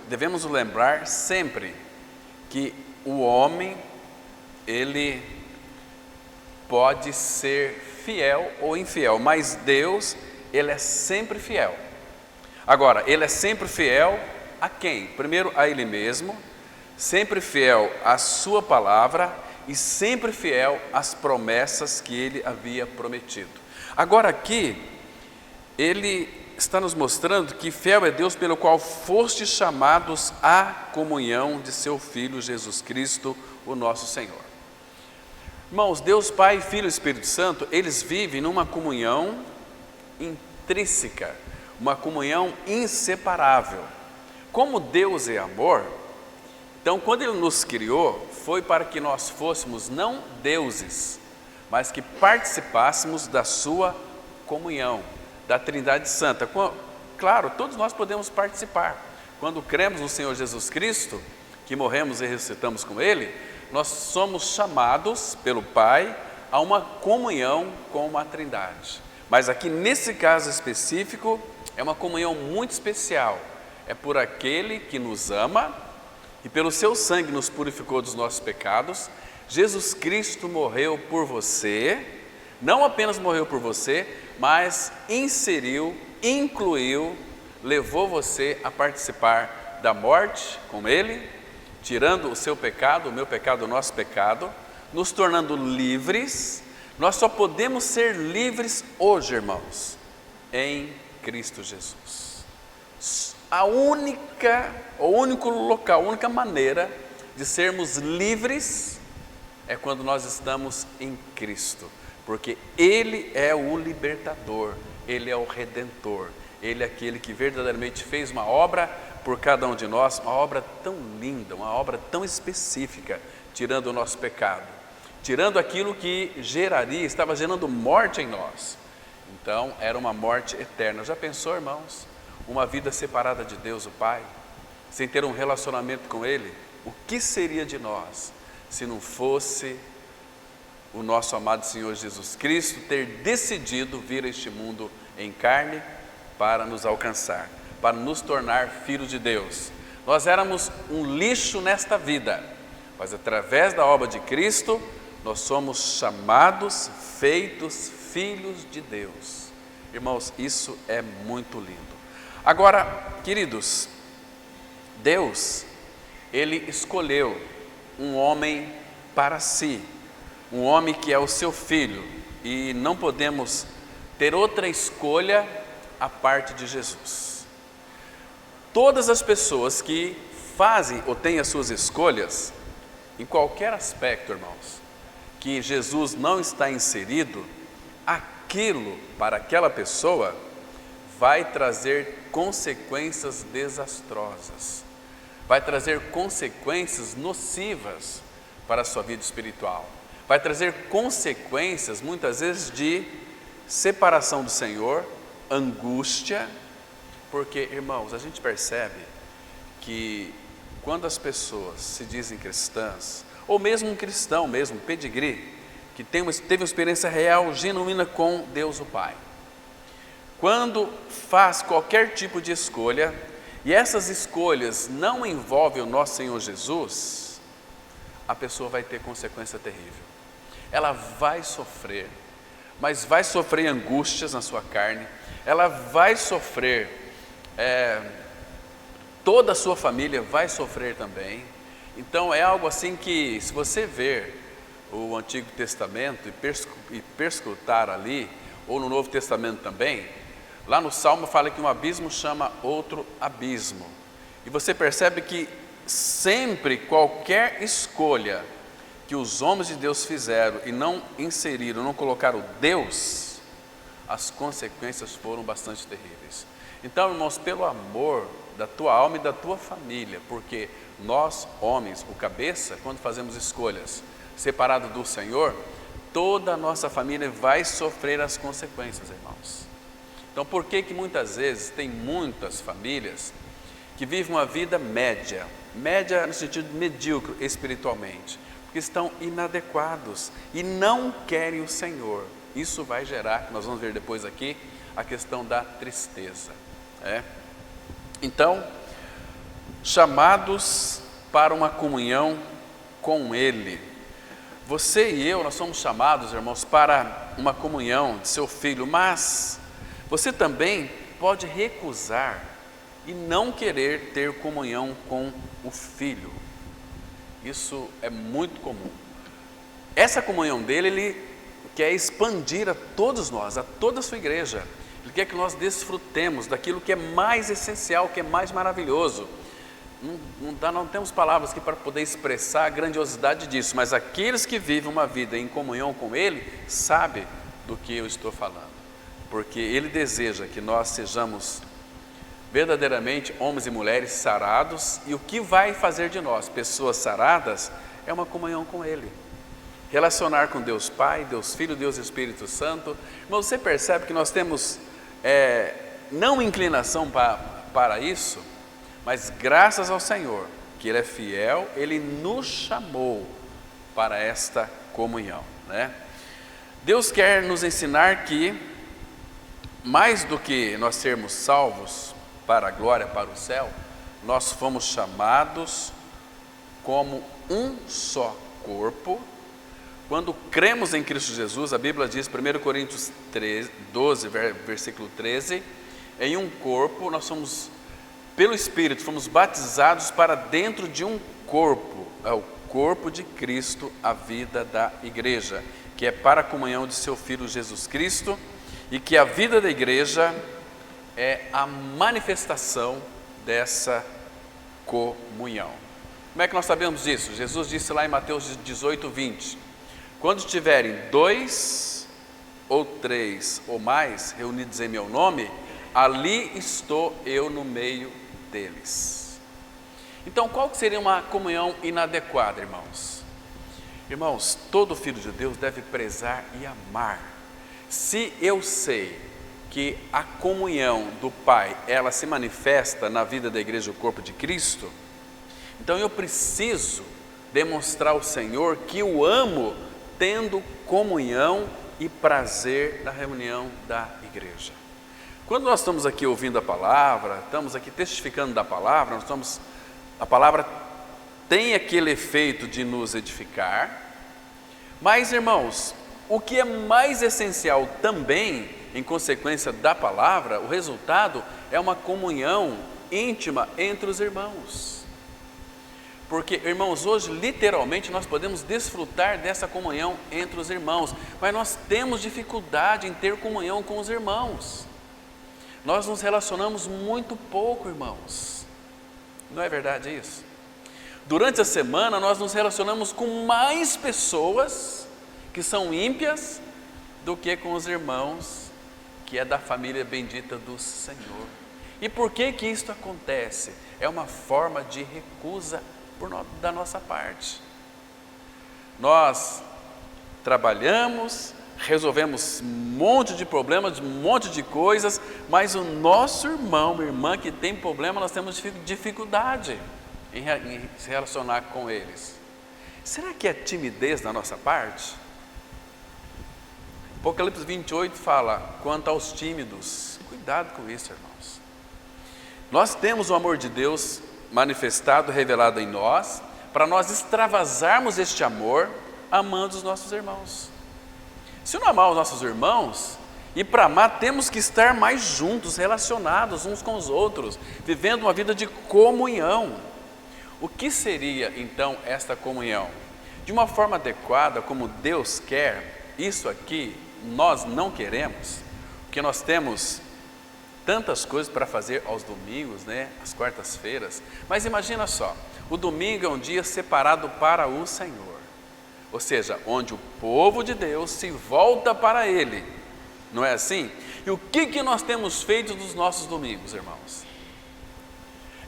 devemos lembrar sempre que o homem, ele pode ser fiel ou infiel, mas Deus, ele é sempre fiel. Agora, ele é sempre fiel a quem? Primeiro a ele mesmo, sempre fiel à sua palavra e sempre fiel às promessas que ele havia prometido. Agora aqui, ele está nos mostrando que fiel é Deus pelo qual fostes chamados à comunhão de seu Filho Jesus Cristo, o nosso Senhor. Irmãos, Deus Pai, Filho e Espírito Santo, eles vivem numa comunhão intrínseca, uma comunhão inseparável. Como Deus é amor, então quando Ele nos criou, foi para que nós fôssemos não deuses, mas que participássemos da sua comunhão, da Trindade Santa. Claro, todos nós podemos participar. Quando cremos no Senhor Jesus Cristo, que morremos e ressuscitamos com Ele, nós somos chamados pelo Pai a uma comunhão com a Trindade. Mas aqui nesse caso específico, é uma comunhão muito especial. É por aquele que nos ama e pelo seu sangue nos purificou dos nossos pecados. Jesus Cristo morreu por você, não apenas morreu por você, mas inseriu, incluiu, levou você a participar da morte com Ele, tirando o seu pecado, o meu pecado, o nosso pecado, nos tornando livres. Nós só podemos ser livres hoje, irmãos, em Cristo Jesus. O único local, a única maneira de sermos livres é quando nós estamos em Cristo, porque Ele é o libertador, Ele é o redentor, Ele é aquele que verdadeiramente fez uma obra por cada um de nós, uma obra tão linda, uma obra tão específica, tirando o nosso pecado, tirando aquilo que estava gerando morte em nós. Então, era uma morte eterna. Já pensou, irmãos? Uma vida separada de Deus, o Pai, sem ter um relacionamento com Ele? O que seria de nós se não fosse o nosso amado Senhor Jesus Cristo ter decidido vir a este mundo em carne para nos alcançar, para nos tornar filhos de Deus? Nós éramos um lixo nesta vida, mas através da obra de Cristo, nós somos chamados, feitos filhos de Deus. Irmãos, isso é muito lindo. Agora, queridos, Deus, Ele escolheu um homem para si, um homem que é o seu filho, e não podemos ter outra escolha a parte de Jesus. Todas as pessoas que fazem ou têm as suas escolhas, em qualquer aspecto, irmãos, que Jesus não está inserido, aquilo para aquela pessoa vai trazer consequências desastrosas, vai trazer consequências nocivas para a sua vida espiritual, vai trazer consequências muitas vezes de separação do Senhor, angústia, porque, irmãos, a gente percebe que quando as pessoas se dizem cristãs, ou mesmo um cristão, mesmo pedigree, que teve uma experiência real, genuína com Deus o Pai, quando faz qualquer tipo de escolha, e essas escolhas não envolvem o nosso Senhor Jesus, a pessoa vai ter consequência terrível. Ela vai sofrer, mas vai sofrer angústias na sua carne, ela vai sofrer, toda a sua família vai sofrer também. Então é algo assim que, se você ver o Antigo Testamento e perscrutar ali, ou no Novo Testamento também, lá no Salmo fala que um abismo chama outro abismo. E você percebe que sempre, qualquer escolha que os homens de Deus fizeram e não inseriram, não colocaram Deus, as consequências foram bastante terríveis. Então, irmãos, pelo amor da tua alma e da tua família, porque nós, homens, o cabeça, quando fazemos escolhas separadas do Senhor, toda a nossa família vai sofrer as consequências, irmãos. Então, por que muitas vezes tem muitas famílias que vivem uma vida média no sentido medíocre espiritualmente, porque estão inadequados e não querem o Senhor? Isso vai gerar, nós vamos ver depois aqui, a questão da tristeza. Então, chamados para uma comunhão com Ele. Você e eu, nós somos chamados, irmãos, para uma comunhão de seu Filho, mas você também pode recusar e não querer ter comunhão com o Filho. Isso é muito comum. Essa comunhão dele, ele quer expandir a todos nós, a toda a sua igreja. Ele quer que nós desfrutemos daquilo que é mais essencial, que é mais maravilhoso. Não temos palavras aqui para poder expressar a grandiosidade disso, mas aqueles que vivem uma vida em comunhão com Ele, sabem do que eu estou falando. Porque Ele deseja que nós sejamos verdadeiramente homens e mulheres sarados, e o que vai fazer de nós pessoas saradas é uma comunhão com Ele. Relacionar com Deus Pai, Deus Filho, Deus Espírito Santo. Irmão, você percebe que nós temos não inclinação para isso, mas graças ao Senhor, que Ele é fiel, Ele nos chamou para esta comunhão, né? Deus quer nos ensinar que, mais do que nós sermos salvos para a glória, para o céu, nós fomos chamados como um só corpo. Quando cremos em Cristo Jesus, a Bíblia diz, 1 Coríntios 12, versículo 13, em um corpo, nós somos, pelo Espírito, fomos batizados para dentro de um corpo, é o corpo de Cristo, a vida da igreja, que é para a comunhão de seu Filho Jesus Cristo, e que a vida da igreja é a manifestação dessa comunhão. Como é que nós sabemos disso? Jesus disse lá em Mateus 18, 20, quando estiverem 2 ou 3 ou mais reunidos em meu nome, ali estou eu no meio deles. Então, qual que seria uma comunhão inadequada, irmãos? Irmãos, todo filho de Deus deve prezar e amar. Se eu sei que a comunhão do Pai, ela se manifesta na vida da igreja, o corpo de Cristo, então eu preciso demonstrar ao Senhor que o amo, tendo comunhão e prazer na reunião da igreja. Quando nós estamos aqui ouvindo a palavra, estamos aqui testificando da palavra, a palavra tem aquele efeito de nos edificar, mas, irmãos, o que é mais essencial também, em consequência da palavra, o resultado é uma comunhão íntima entre os irmãos. Porque, irmãos, hoje literalmente nós podemos desfrutar dessa comunhão entre os irmãos, mas nós temos dificuldade em ter comunhão com os irmãos. Nós nos relacionamos muito pouco, irmãos. Não é verdade isso? Durante a semana nós nos relacionamos com mais pessoas que são ímpias do que com os irmãos que é da família bendita do Senhor. E por que que isso acontece? É uma forma de recusa da nossa parte. Nós trabalhamos, resolvemos um monte de problemas, um monte de coisas, mas o nosso irmão, irmã que tem problema, nós temos dificuldade em se relacionar com eles. Será que é timidez da nossa parte? Apocalipse 28 fala, quanto aos tímidos, cuidado com isso, irmãos. Nós temos o amor de Deus manifestado, revelado em nós, para nós extravasarmos este amor, amando os nossos irmãos. Se não amar os nossos irmãos, e para amar temos que estar mais juntos, relacionados uns com os outros, vivendo uma vida de comunhão. O que seria então esta comunhão? De uma forma adequada, como Deus quer, isso aqui nós não queremos, porque nós temos tantas coisas para fazer aos domingos, né? Às quartas-feiras, mas imagina só, o domingo é um dia separado para o Senhor, ou seja, onde o povo de Deus se volta para Ele, não é assim? E o que nós temos feito dos nossos domingos, irmãos?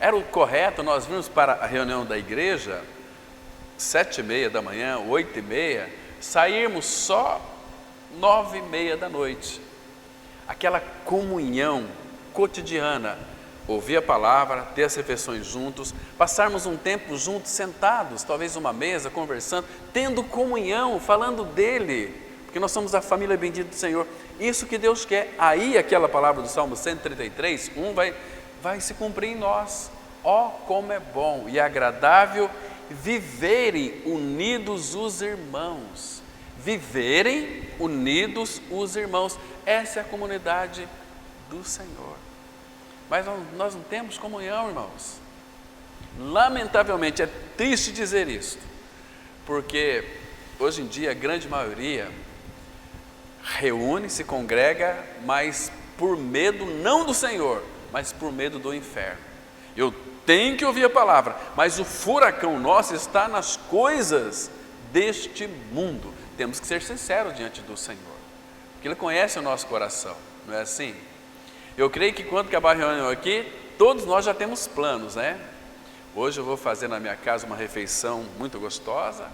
Era o correto nós virmos para a reunião da igreja 7h30 da manhã, 8h30, sairmos só 9h30 da noite, aquela comunhão cotidiana, ouvir a palavra, ter as refeições juntos, passarmos um tempo juntos, sentados, talvez numa mesa, conversando, tendo comunhão, falando dele, porque nós somos a família bendita do Senhor. Isso que Deus quer. Aí aquela palavra do Salmo 133, vai se cumprir em nós. Ó, como é bom e agradável viverem unidos os irmãos. Viverem unidos os irmãos. Essa é a comunidade do Senhor. Mas nós não temos comunhão, irmãos. Lamentavelmente, é triste dizer isso, porque hoje em dia a grande maioria reúne, se congrega, mas por medo não do Senhor, mas por medo do inferno. Eu tenho que ouvir a palavra, mas o furacão nosso está nas coisas deste mundo. Temos que ser sinceros diante do Senhor, porque Ele conhece o nosso coração, não é assim? Eu creio que quando acabar a reunião aqui, todos nós já temos planos, né? Hoje eu vou fazer na minha casa uma refeição muito gostosa,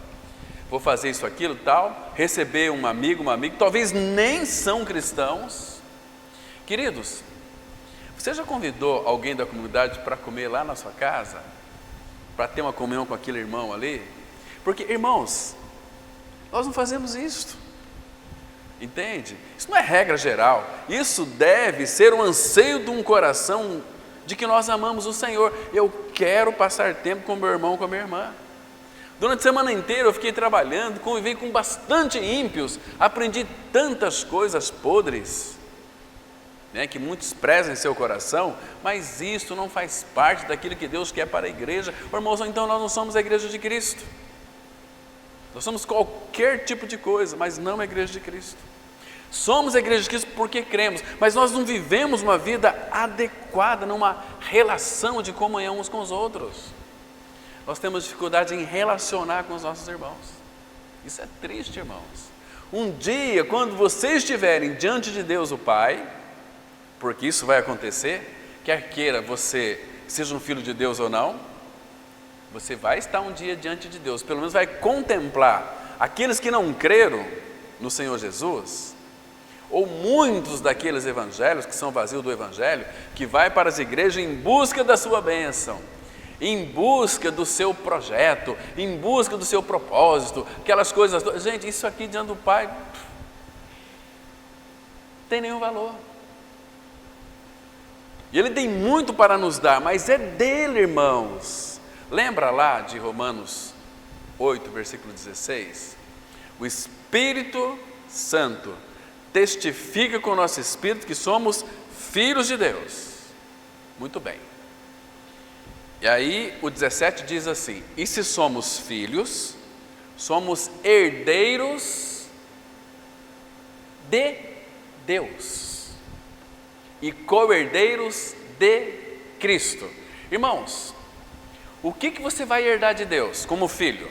vou fazer isso, aquilo, tal, receber um amigo, talvez nem são cristãos. Queridos, você já convidou alguém da comunidade para comer lá na sua casa? Para ter uma comunhão com aquele irmão ali? Porque, irmãos, nós não fazemos isso, entende? Isso não é regra geral, isso deve ser um anseio de um coração de que nós amamos o Senhor. Eu quero passar tempo com meu irmão, com a minha irmã. Durante a semana inteira eu fiquei trabalhando, convivi com bastante ímpios, aprendi tantas coisas podres, né, que muitos prezam em seu coração, mas isso não faz parte daquilo que Deus quer para a igreja. Irmãos, então nós não somos a igreja de Cristo. Nós somos qualquer tipo de coisa, mas não a igreja de Cristo. Somos a igreja de Cristo porque cremos, mas nós não vivemos uma vida adequada numa relação de comunhão uns com os outros. Nós temos dificuldade em relacionar com os nossos irmãos. Isso é triste, irmãos. Um dia, quando vocês estiverem diante de Deus o Pai, porque isso vai acontecer, quer queira você seja um filho de Deus ou não, você vai estar um dia diante de Deus, pelo menos vai contemplar aqueles que não creram no Senhor Jesus, ou muitos daqueles evangelhos que são vazios do evangelho, que vai para as igrejas em busca da sua bênção, em busca do seu projeto, em busca do seu propósito, aquelas coisas. Gente, isso aqui diante do Pai não tem nenhum valor. E Ele tem muito para nos dar, mas é dele, irmãos. Lembra lá de Romanos 8, versículo 16? O Espírito Santo testifica com o nosso espírito que somos filhos de Deus. Muito bem. E aí o 17 diz assim: e se somos filhos, somos herdeiros de Deus e co-herdeiros de Cristo. Irmãos, o que você vai herdar de Deus como filho?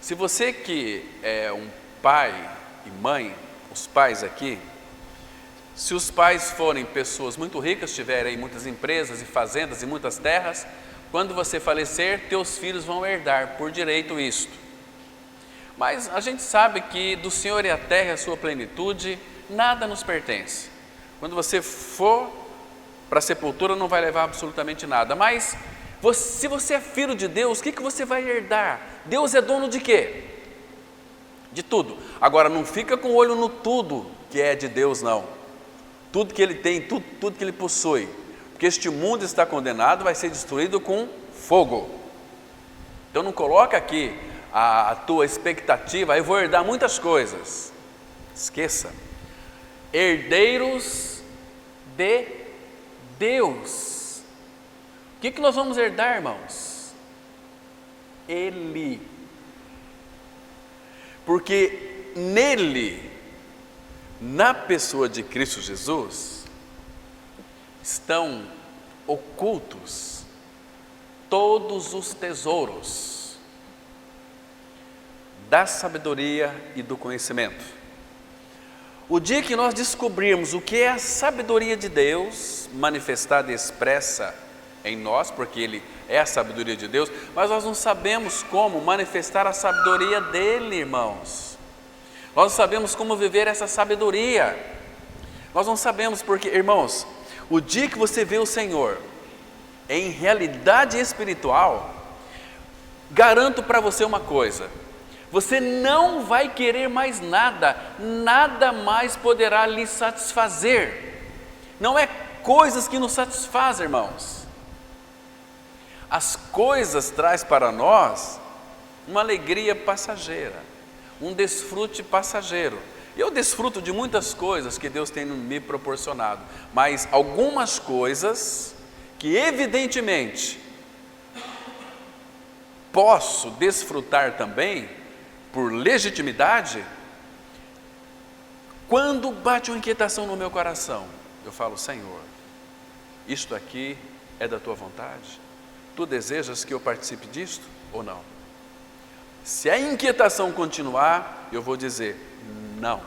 Se você que é um pai e mãe, os pais aqui, se os pais forem pessoas muito ricas, tiverem muitas empresas e fazendas e muitas terras, quando você falecer, teus filhos vão herdar por direito isto. Mas a gente sabe que do Senhor é a terra e a sua plenitude, nada nos pertence. Quando você for para a sepultura, não vai levar absolutamente nada. Mas se você é filho de Deus, o que você vai herdar? Deus é dono de quê? De tudo. Agora, não fica com o olho no tudo que é de Deus, não. Tudo que Ele tem, tudo que Ele possui. Porque este mundo está condenado, vai ser destruído com fogo. Então não coloca aqui a tua expectativa, eu vou herdar muitas coisas. Esqueça. Herdeiros de Deus. O que nós vamos herdar, irmãos? Ele. Porque nele, na pessoa de Cristo Jesus, estão ocultos todos os tesouros da sabedoria e do conhecimento. O dia que nós descobrirmos o que é a sabedoria de Deus, manifestada e expressa em nós, porque Ele é a sabedoria de Deus, mas nós não sabemos como manifestar a sabedoria dEle, irmãos. Nós não sabemos como viver essa sabedoria. Nós não sabemos porque, irmãos, o dia que você vê o Senhor em realidade espiritual, garanto para você uma coisa: você não vai querer mais nada, nada mais poderá lhe satisfazer. Não é coisas que nos satisfazem, irmãos. As coisas traz para nós uma alegria passageira, um desfrute passageiro. Eu desfruto de muitas coisas que Deus tem me proporcionado, mas algumas coisas que evidentemente posso desfrutar também por legitimidade, quando bate uma inquietação no meu coração, eu falo: Senhor, isto aqui é da tua vontade? Tu desejas que eu participe disto ou não? Se a inquietação continuar, eu vou dizer não.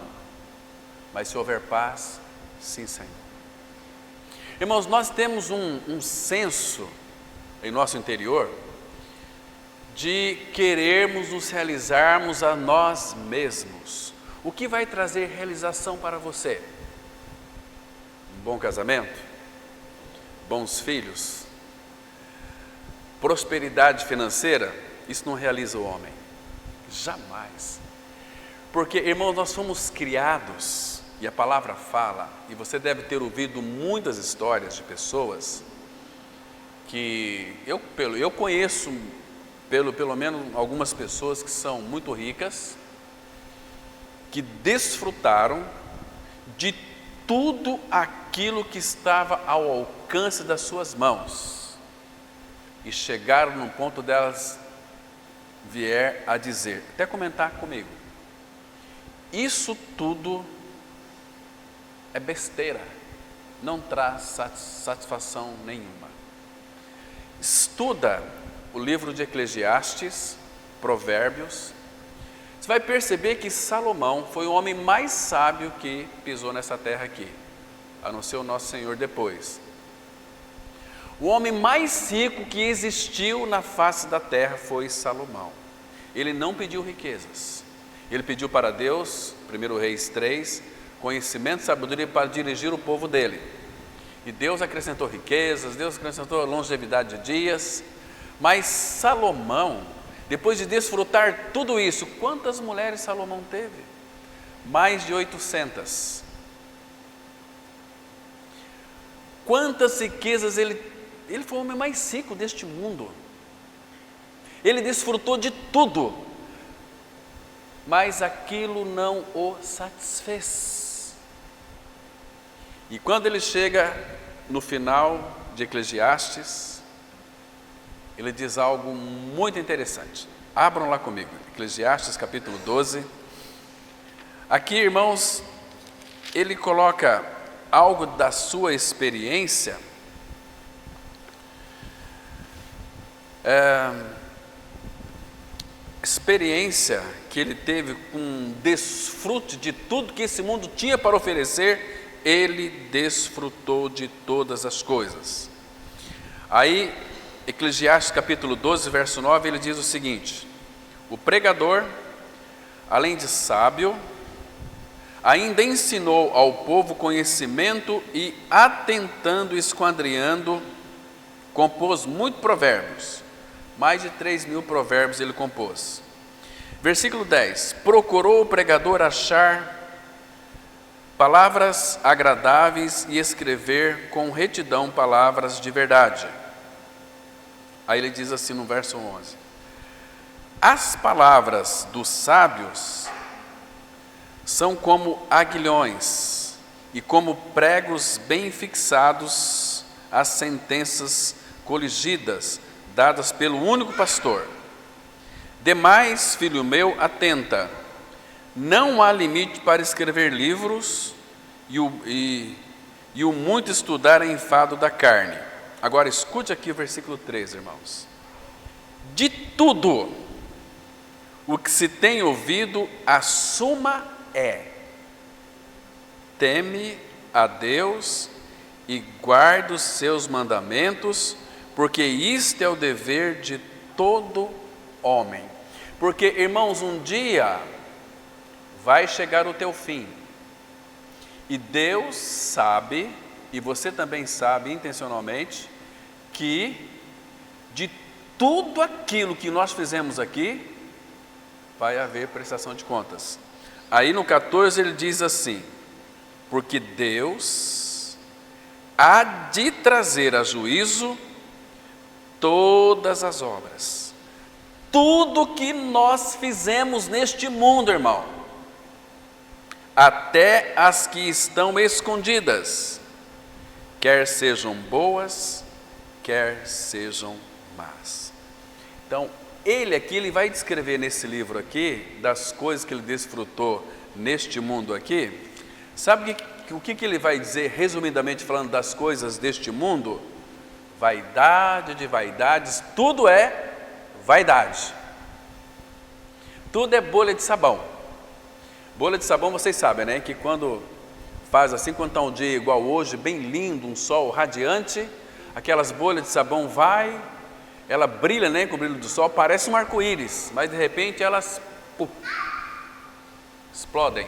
Mas se houver paz, sim, Senhor. Irmãos, nós temos um senso em nosso interior de querermos nos realizarmos a nós mesmos. O que vai trazer realização para você? Um bom casamento? Bons filhos? Prosperidade financeira? Isso não realiza o homem. Jamais. Porque, irmãos, nós fomos criados, e a palavra fala, e você deve ter ouvido muitas histórias de pessoas que eu conheço, pelo menos algumas pessoas que são muito ricas, que desfrutaram de tudo aquilo que estava ao alcance das suas mãos e chegaram num ponto delas vier a dizer, até comentar comigo: isso tudo é besteira, não traz satisfação nenhuma. Estuda o livro de Eclesiastes, Provérbios, você vai perceber que Salomão foi o homem mais sábio que pisou nessa terra aqui, a não ser o nosso Senhor depois. O homem mais rico que existiu na face da terra foi Salomão. Ele não pediu riquezas, ele pediu para Deus, 1 Reis 3, conhecimento e sabedoria para dirigir o povo dele. E Deus acrescentou riquezas, Deus acrescentou longevidade de dias. Mas Salomão, depois de desfrutar tudo isso, quantas mulheres Salomão teve? Mais de 800. Quantas riquezas ele foi o homem mais rico deste mundo. Ele desfrutou de tudo, mas aquilo não o satisfez. E quando ele chega no final de Eclesiastes, ele diz algo muito interessante. Abram lá comigo, Eclesiastes capítulo 12. Aqui, irmãos, ele coloca algo da sua experiência, experiência que ele teve com desfrute de tudo que esse mundo tinha para oferecer. Ele desfrutou de todas as coisas. Aí, Eclesiastes capítulo 12, verso 9, ele diz o seguinte: o pregador, além de sábio, ainda ensinou ao povo conhecimento e, atentando e esquadrinhando, compôs muitos provérbios. Mais de 3.000 provérbios ele compôs. Versículo 10: procurou o pregador achar palavras agradáveis e escrever com retidão palavras de verdade. Aí ele diz assim no verso 11: as palavras dos sábios são como aguilhões e como pregos bem fixados às sentenças coligidas dadas pelo único pastor. Demais, filho meu, atenta, não há limite para escrever livros e o muito estudar é enfado da carne. Agora escute aqui o versículo 3, irmãos. De tudo o que se tem ouvido, a suma é: teme a Deus e guarda os seus mandamentos, porque isto é o dever de todo homem. Porque, irmãos, um dia vai chegar o teu fim, e Deus sabe, e você também sabe intencionalmente, que de tudo aquilo que nós fizemos aqui, vai haver prestação de contas. Aí no 14 ele diz assim: porque Deus há de trazer a juízo todas as obras, tudo que nós fizemos neste mundo, irmão, até as que estão escondidas, quer sejam boas, quer sejam más. Então, ele vai descrever nesse livro aqui, das coisas que ele desfrutou neste mundo aqui. Sabe o que ele vai dizer, resumidamente falando das coisas deste mundo? Vaidade de vaidades, tudo é vaidade. Tudo é bolha de sabão. Bolha de sabão, vocês sabem, né? Que quando faz assim, quando está um dia igual hoje, bem lindo, um sol radiante, aquelas bolhas de sabão ela brilha, né, com o brilho do sol, parece um arco-íris, mas de repente elas explodem.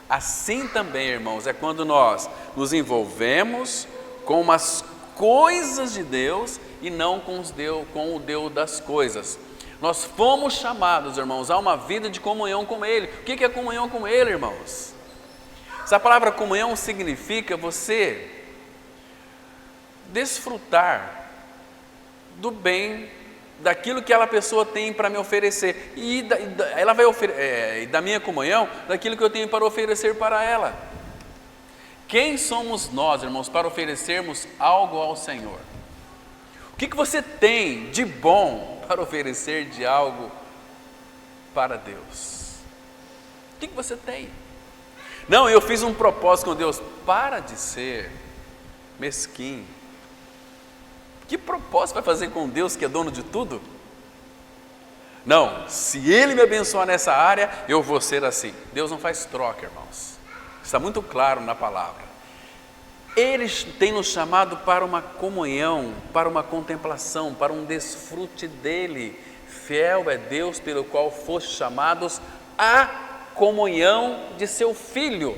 Assim também, irmãos, é quando nós nos envolvemos com umas coisas de Deus e não com o Deus das coisas. Nós fomos chamados, irmãos, a uma vida de comunhão com Ele. O que é comunhão com Ele, irmãos? Essa palavra comunhão significa você desfrutar do bem, daquilo que aquela pessoa tem para me oferecer, e ela vai da minha comunhão, daquilo que eu tenho para oferecer para ela. Quem somos nós, irmãos, para oferecermos algo ao Senhor? O que você tem de bom para oferecer de algo para Deus? O que você tem? Não, eu fiz um propósito com Deus. Para de ser mesquinho. Que propósito vai fazer com Deus que é dono de tudo? Não, se Ele me abençoar nessa área, eu vou ser assim. Deus não faz troca, irmãos. Está muito claro na palavra. Ele tem nos chamado para uma comunhão, para uma contemplação, para um desfrute dEle. Fiel é Deus pelo qual foste chamados à comunhão de seu Filho.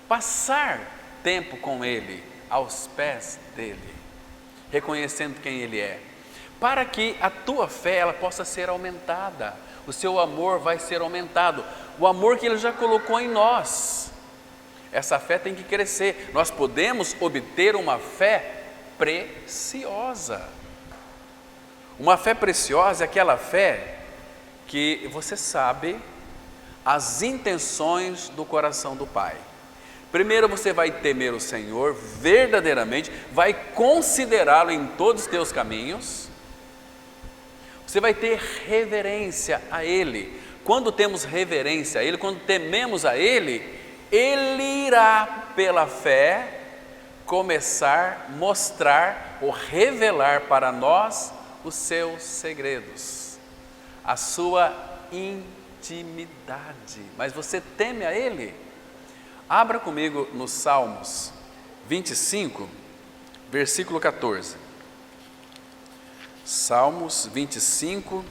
Passar tempo com Ele, aos pés dEle, reconhecendo quem Ele é, para que a tua fé ela possa ser aumentada, o seu amor vai ser aumentado, o amor que Ele já colocou em nós. Essa fé tem que crescer. Nós podemos obter uma fé preciosa. Uma fé preciosa é aquela fé que você sabe as intenções do coração do Pai. Primeiro você vai temer o Senhor verdadeiramente, vai considerá-lo em todos os teus caminhos, você vai ter reverência a Ele. Quando temos reverência a Ele, quando tememos a Ele, Ele irá pela fé começar a mostrar ou revelar para nós os seus segredos, a sua intimidade. Mas você teme a Ele? Abra comigo nos Salmos 25, versículo 14. Salmos 25,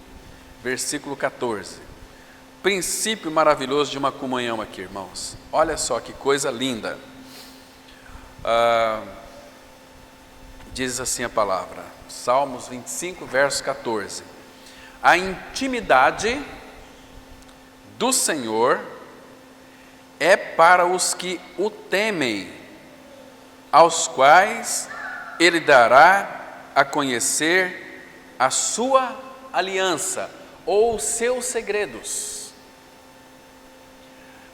versículo 14. Princípio maravilhoso de uma comunhão aqui, irmãos. Olha só que coisa linda. Diz assim a palavra, Salmos 25, verso 14. A intimidade do Senhor é para os que o temem, aos quais Ele dará a conhecer a sua aliança ou os seus segredos.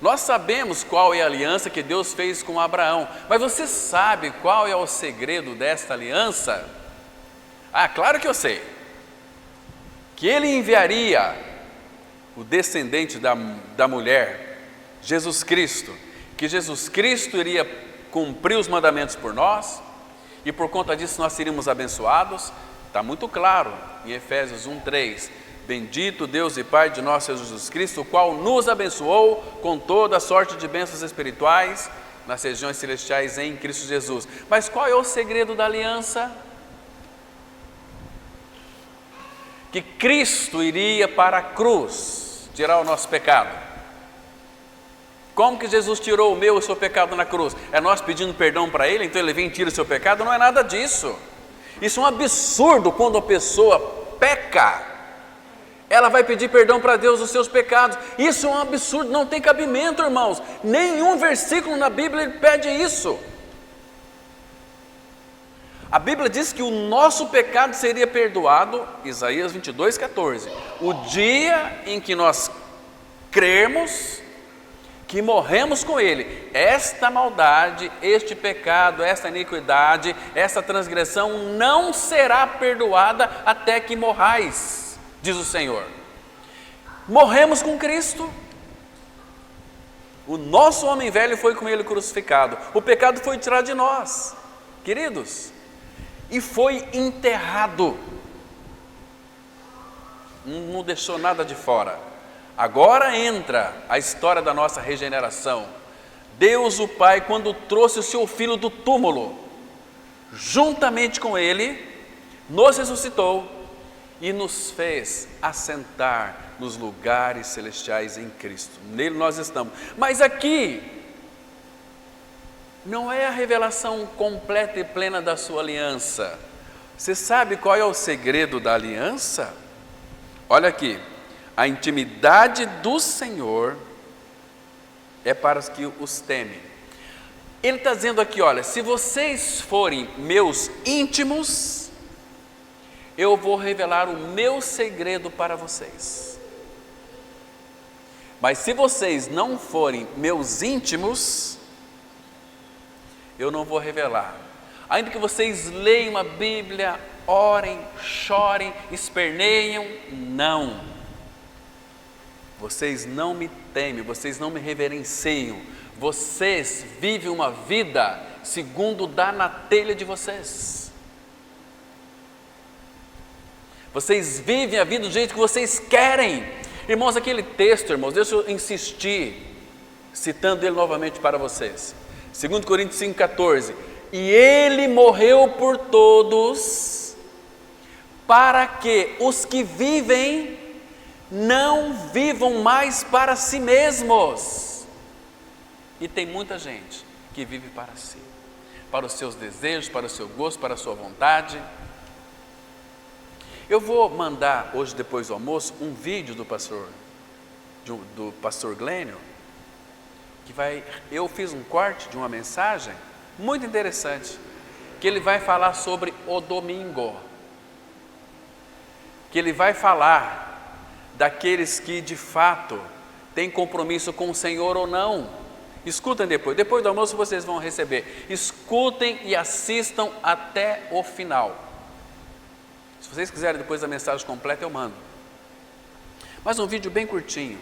Nós sabemos qual é a aliança que Deus fez com Abraão, mas você sabe qual é o segredo desta aliança? Ah, claro que eu sei. Que Ele enviaria o descendente da mulher, Jesus Cristo, que Jesus Cristo iria cumprir os mandamentos por nós, e por conta disso nós seríamos abençoados. Está muito claro em Efésios 1:3, bendito Deus e Pai de nosso Senhor Jesus Cristo, o qual nos abençoou com toda a sorte de bênçãos espirituais nas regiões celestiais em Cristo Jesus. Mas qual é o segredo da aliança? Que Cristo iria para a cruz tirar o nosso pecado. Como que Jesus tirou o meu e o seu pecado na cruz? É nós pedindo perdão para Ele, então Ele vem e tira o seu pecado? Não é nada disso. Isso é um absurdo. Quando a pessoa peca, ela vai pedir perdão para Deus dos seus pecados. Isso é um absurdo, não tem cabimento, irmãos. Nenhum versículo na Bíblia pede isso. A Bíblia diz que o nosso pecado seria perdoado, Isaías 22:14. O dia em que nós crermos que morremos com Ele, esta maldade, este pecado, esta iniquidade, esta transgressão não será perdoada até que morrais, diz o Senhor. Morremos com Cristo. O nosso homem velho foi com Ele crucificado. O pecado foi tirado de nós, queridos, e foi enterrado. Não deixou nada de fora. Agora entra a história da nossa regeneração. Deus o Pai, quando trouxe o seu Filho do túmulo, juntamente com Ele, nos ressuscitou e nos fez assentar nos lugares celestiais em Cristo. Nele nós estamos. Mas aqui não é a revelação completa e plena da sua aliança. Você sabe qual é o segredo da aliança? Olha aqui. A intimidade do Senhor é para os que os temem. Ele está dizendo aqui, olha, se vocês forem meus íntimos, eu vou revelar o meu segredo para vocês. Mas se vocês não forem meus íntimos, eu não vou revelar. Ainda que vocês leiam a Bíblia, orem, chorem, esperneiam, não. Vocês não me temem, vocês não me reverenciam, vocês vivem uma vida segundo dá na telha de vocês. Vocês vivem a vida do jeito que vocês querem. Irmãos, aquele texto, irmãos, deixa eu insistir, citando ele novamente para vocês. 2 Coríntios 5,14. E Ele morreu por todos, para que os que vivem não vivam mais para si mesmos. E tem muita gente que vive para si, para os seus desejos, para o seu gosto, para a sua vontade. Eu vou mandar hoje, depois do almoço, um vídeo do pastor Glênio, eu fiz um corte de uma mensagem muito interessante, que ele vai falar sobre o domingo, que ele vai falar daqueles que de fato têm compromisso com o Senhor ou não. Escutem depois do almoço vocês vão receber. Escutem e assistam até o final. Se vocês quiserem depois da mensagem completa eu mando. Mas um vídeo bem curtinho.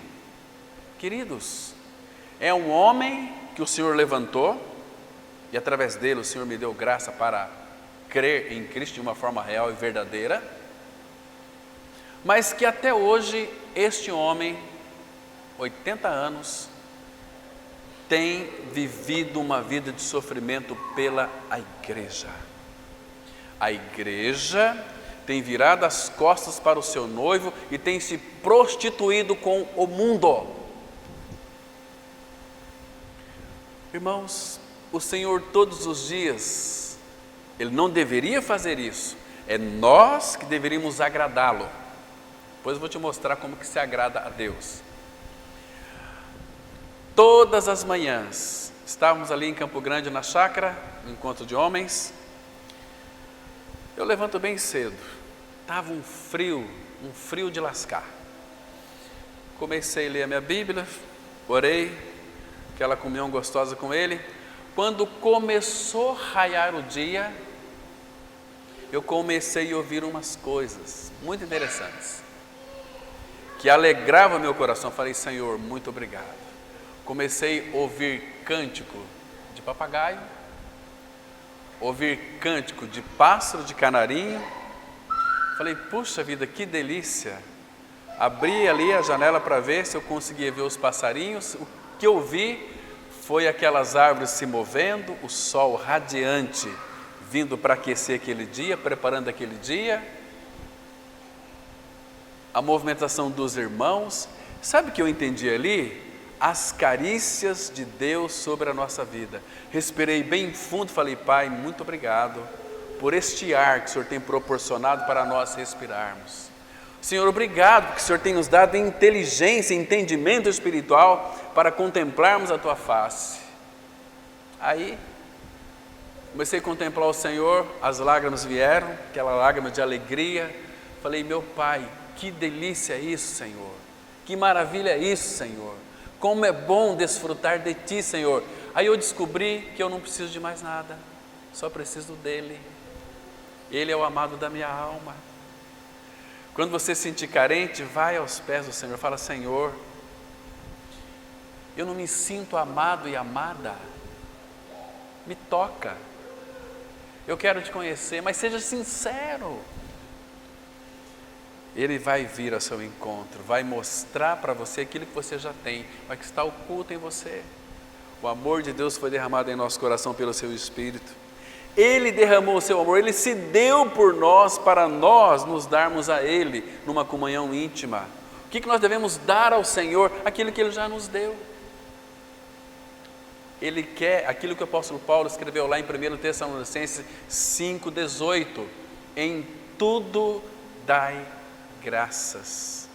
Queridos, é um homem que o Senhor levantou e através dele o Senhor me deu graça para crer em Cristo de uma forma real e verdadeira. Mas que até hoje este homem, 80 anos, tem vivido uma vida de sofrimento pela igreja. A igreja tem virado as costas para o seu noivo e tem se prostituído com o mundo. Irmãos, o Senhor todos os dias, Ele não deveria fazer isso, é nós que deveríamos agradá-lo. Depois eu vou te mostrar como que se agrada a Deus. Todas as manhãs, estávamos ali em Campo Grande na chácara, no encontro de homens, eu levanto bem cedo, estava um frio de lascar. Comecei a ler a minha Bíblia, orei, aquela comunhão gostosa com Ele. Quando começou a raiar o dia, eu comecei a ouvir umas coisas muito interessantes, que alegrava meu coração. Falei, Senhor, muito obrigado. Comecei a ouvir cântico de papagaio, ouvir cântico de pássaro, de canarinho. Falei, puxa vida, que delícia. Abri ali a janela para ver se eu conseguia ver os passarinhos. O que eu vi foi aquelas árvores se movendo, o sol radiante vindo para aquecer aquele dia, preparando aquele dia, a movimentação dos irmãos. Sabe o que eu entendi ali? As carícias de Deus sobre a nossa vida. Respirei bem fundo, falei, Pai, muito obrigado por este ar que o Senhor tem proporcionado para nós respirarmos. Senhor, obrigado porque o Senhor tem nos dado inteligência, entendimento espiritual para contemplarmos a Tua face. Aí, comecei a contemplar o Senhor, as lágrimas vieram, aquela lágrima de alegria. Falei, meu Pai, que delícia é isso, Senhor. Que maravilha é isso, Senhor. Como é bom desfrutar de Ti, Senhor. Aí eu descobri que eu não preciso de mais nada, só preciso dEle. Ele é o amado da minha alma. Quando você se sentir carente, vai aos pés do Senhor, fala, Senhor, eu não me sinto amado e amada, me toca, eu quero te conhecer, mas seja sincero. Ele vai vir ao seu encontro, vai mostrar para você aquilo que você já tem, mas que está oculto em você. O amor de Deus foi derramado em nosso coração pelo seu Espírito. Ele derramou o seu amor, Ele se deu por nós, para nós nos darmos a Ele numa comunhão íntima. O que nós devemos dar ao Senhor? Aquilo que Ele já nos deu. Ele quer aquilo que o apóstolo Paulo escreveu lá em 1 Tessalonicenses 5,18: em tudo dai graças,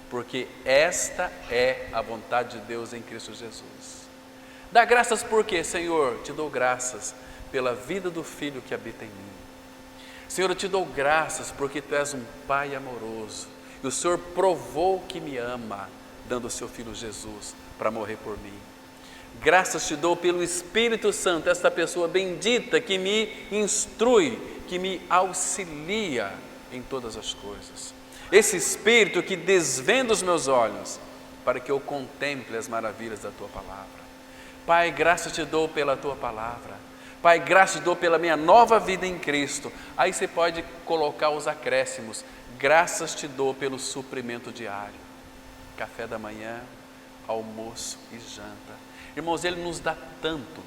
porque esta é a vontade de Deus em Cristo Jesus. Dá graças por quê, Senhor? Te dou graças pela vida do Filho que habita em mim. Senhor, eu te dou graças porque Tu és um Pai amoroso, e o Senhor provou que me ama, dando o Seu Filho Jesus para morrer por mim. Graças te dou pelo Espírito Santo, esta pessoa bendita que me instrui, que me auxilia em todas as coisas. Esse Espírito que desvenda os meus olhos, para que eu contemple as maravilhas da Tua palavra. Pai, graças te dou pela Tua palavra. Pai, graças te dou pela minha nova vida em Cristo. Aí você pode colocar os acréscimos. Graças te dou pelo suprimento diário. Café da manhã, almoço e janta. Irmãos, Ele nos dá tanto,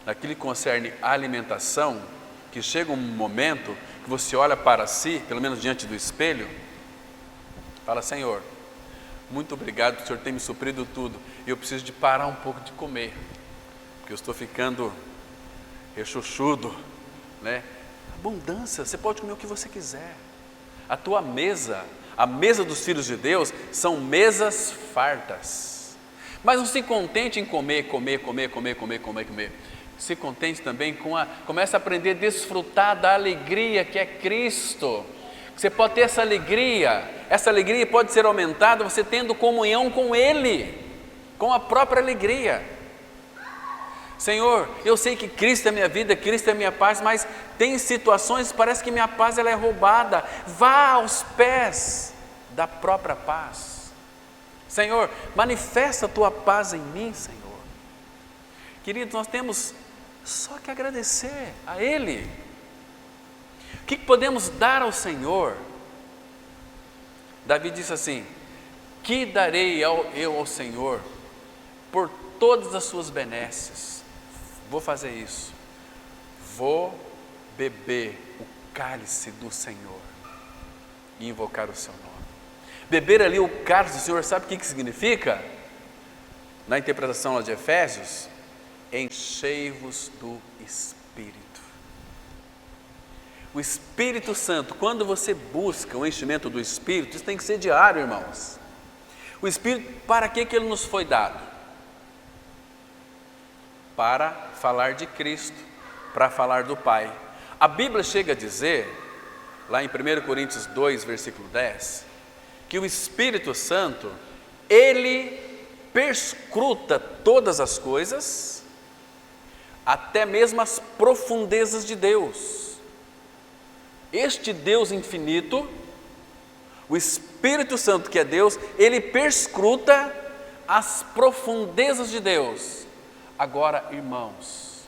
naquilo que concerne a alimentação, que chega um momento que você olha para si, pelo menos diante do espelho, fala, Senhor, muito obrigado, o Senhor tem me suprido tudo, e eu preciso de parar um pouco de comer, porque eu estou ficando rechuchudo, né? Abundância, você pode comer o que você quiser. A tua mesa, a mesa dos filhos de Deus, são mesas fartas. Mas não se contente em comer. Se contente também comece a aprender a desfrutar da alegria que é Cristo. Você pode ter essa alegria pode ser aumentada você tendo comunhão com Ele, com a própria alegria. Senhor, eu sei que Cristo é minha vida, Cristo é minha paz, mas tem situações que parece que minha paz ela é roubada. Vá aos pés da própria paz. Senhor, manifesta a Tua paz em mim, Senhor. Queridos, nós temos só que agradecer a Ele. O que podemos dar ao Senhor? Davi disse assim, que darei eu ao Senhor por todas as suas benesses? Vou fazer isso, vou beber o cálice do Senhor e invocar o Seu nome. Beber ali o cálice do Senhor, sabe o que significa? Na interpretação lá de Efésios, enchei-vos do Espírito. O Espírito Santo, quando você busca o enchimento do Espírito, isso tem que ser diário, irmãos. O Espírito, para que Ele nos foi dado? Para falar de Cristo, para falar do Pai. A Bíblia chega a dizer, lá em 1 Coríntios 2, versículo 10, que o Espírito Santo, Ele perscruta todas as coisas, até mesmo as profundezas de Deus. Este Deus infinito, o Espírito Santo que é Deus, Ele perscruta as profundezas de Deus. Agora, irmãos,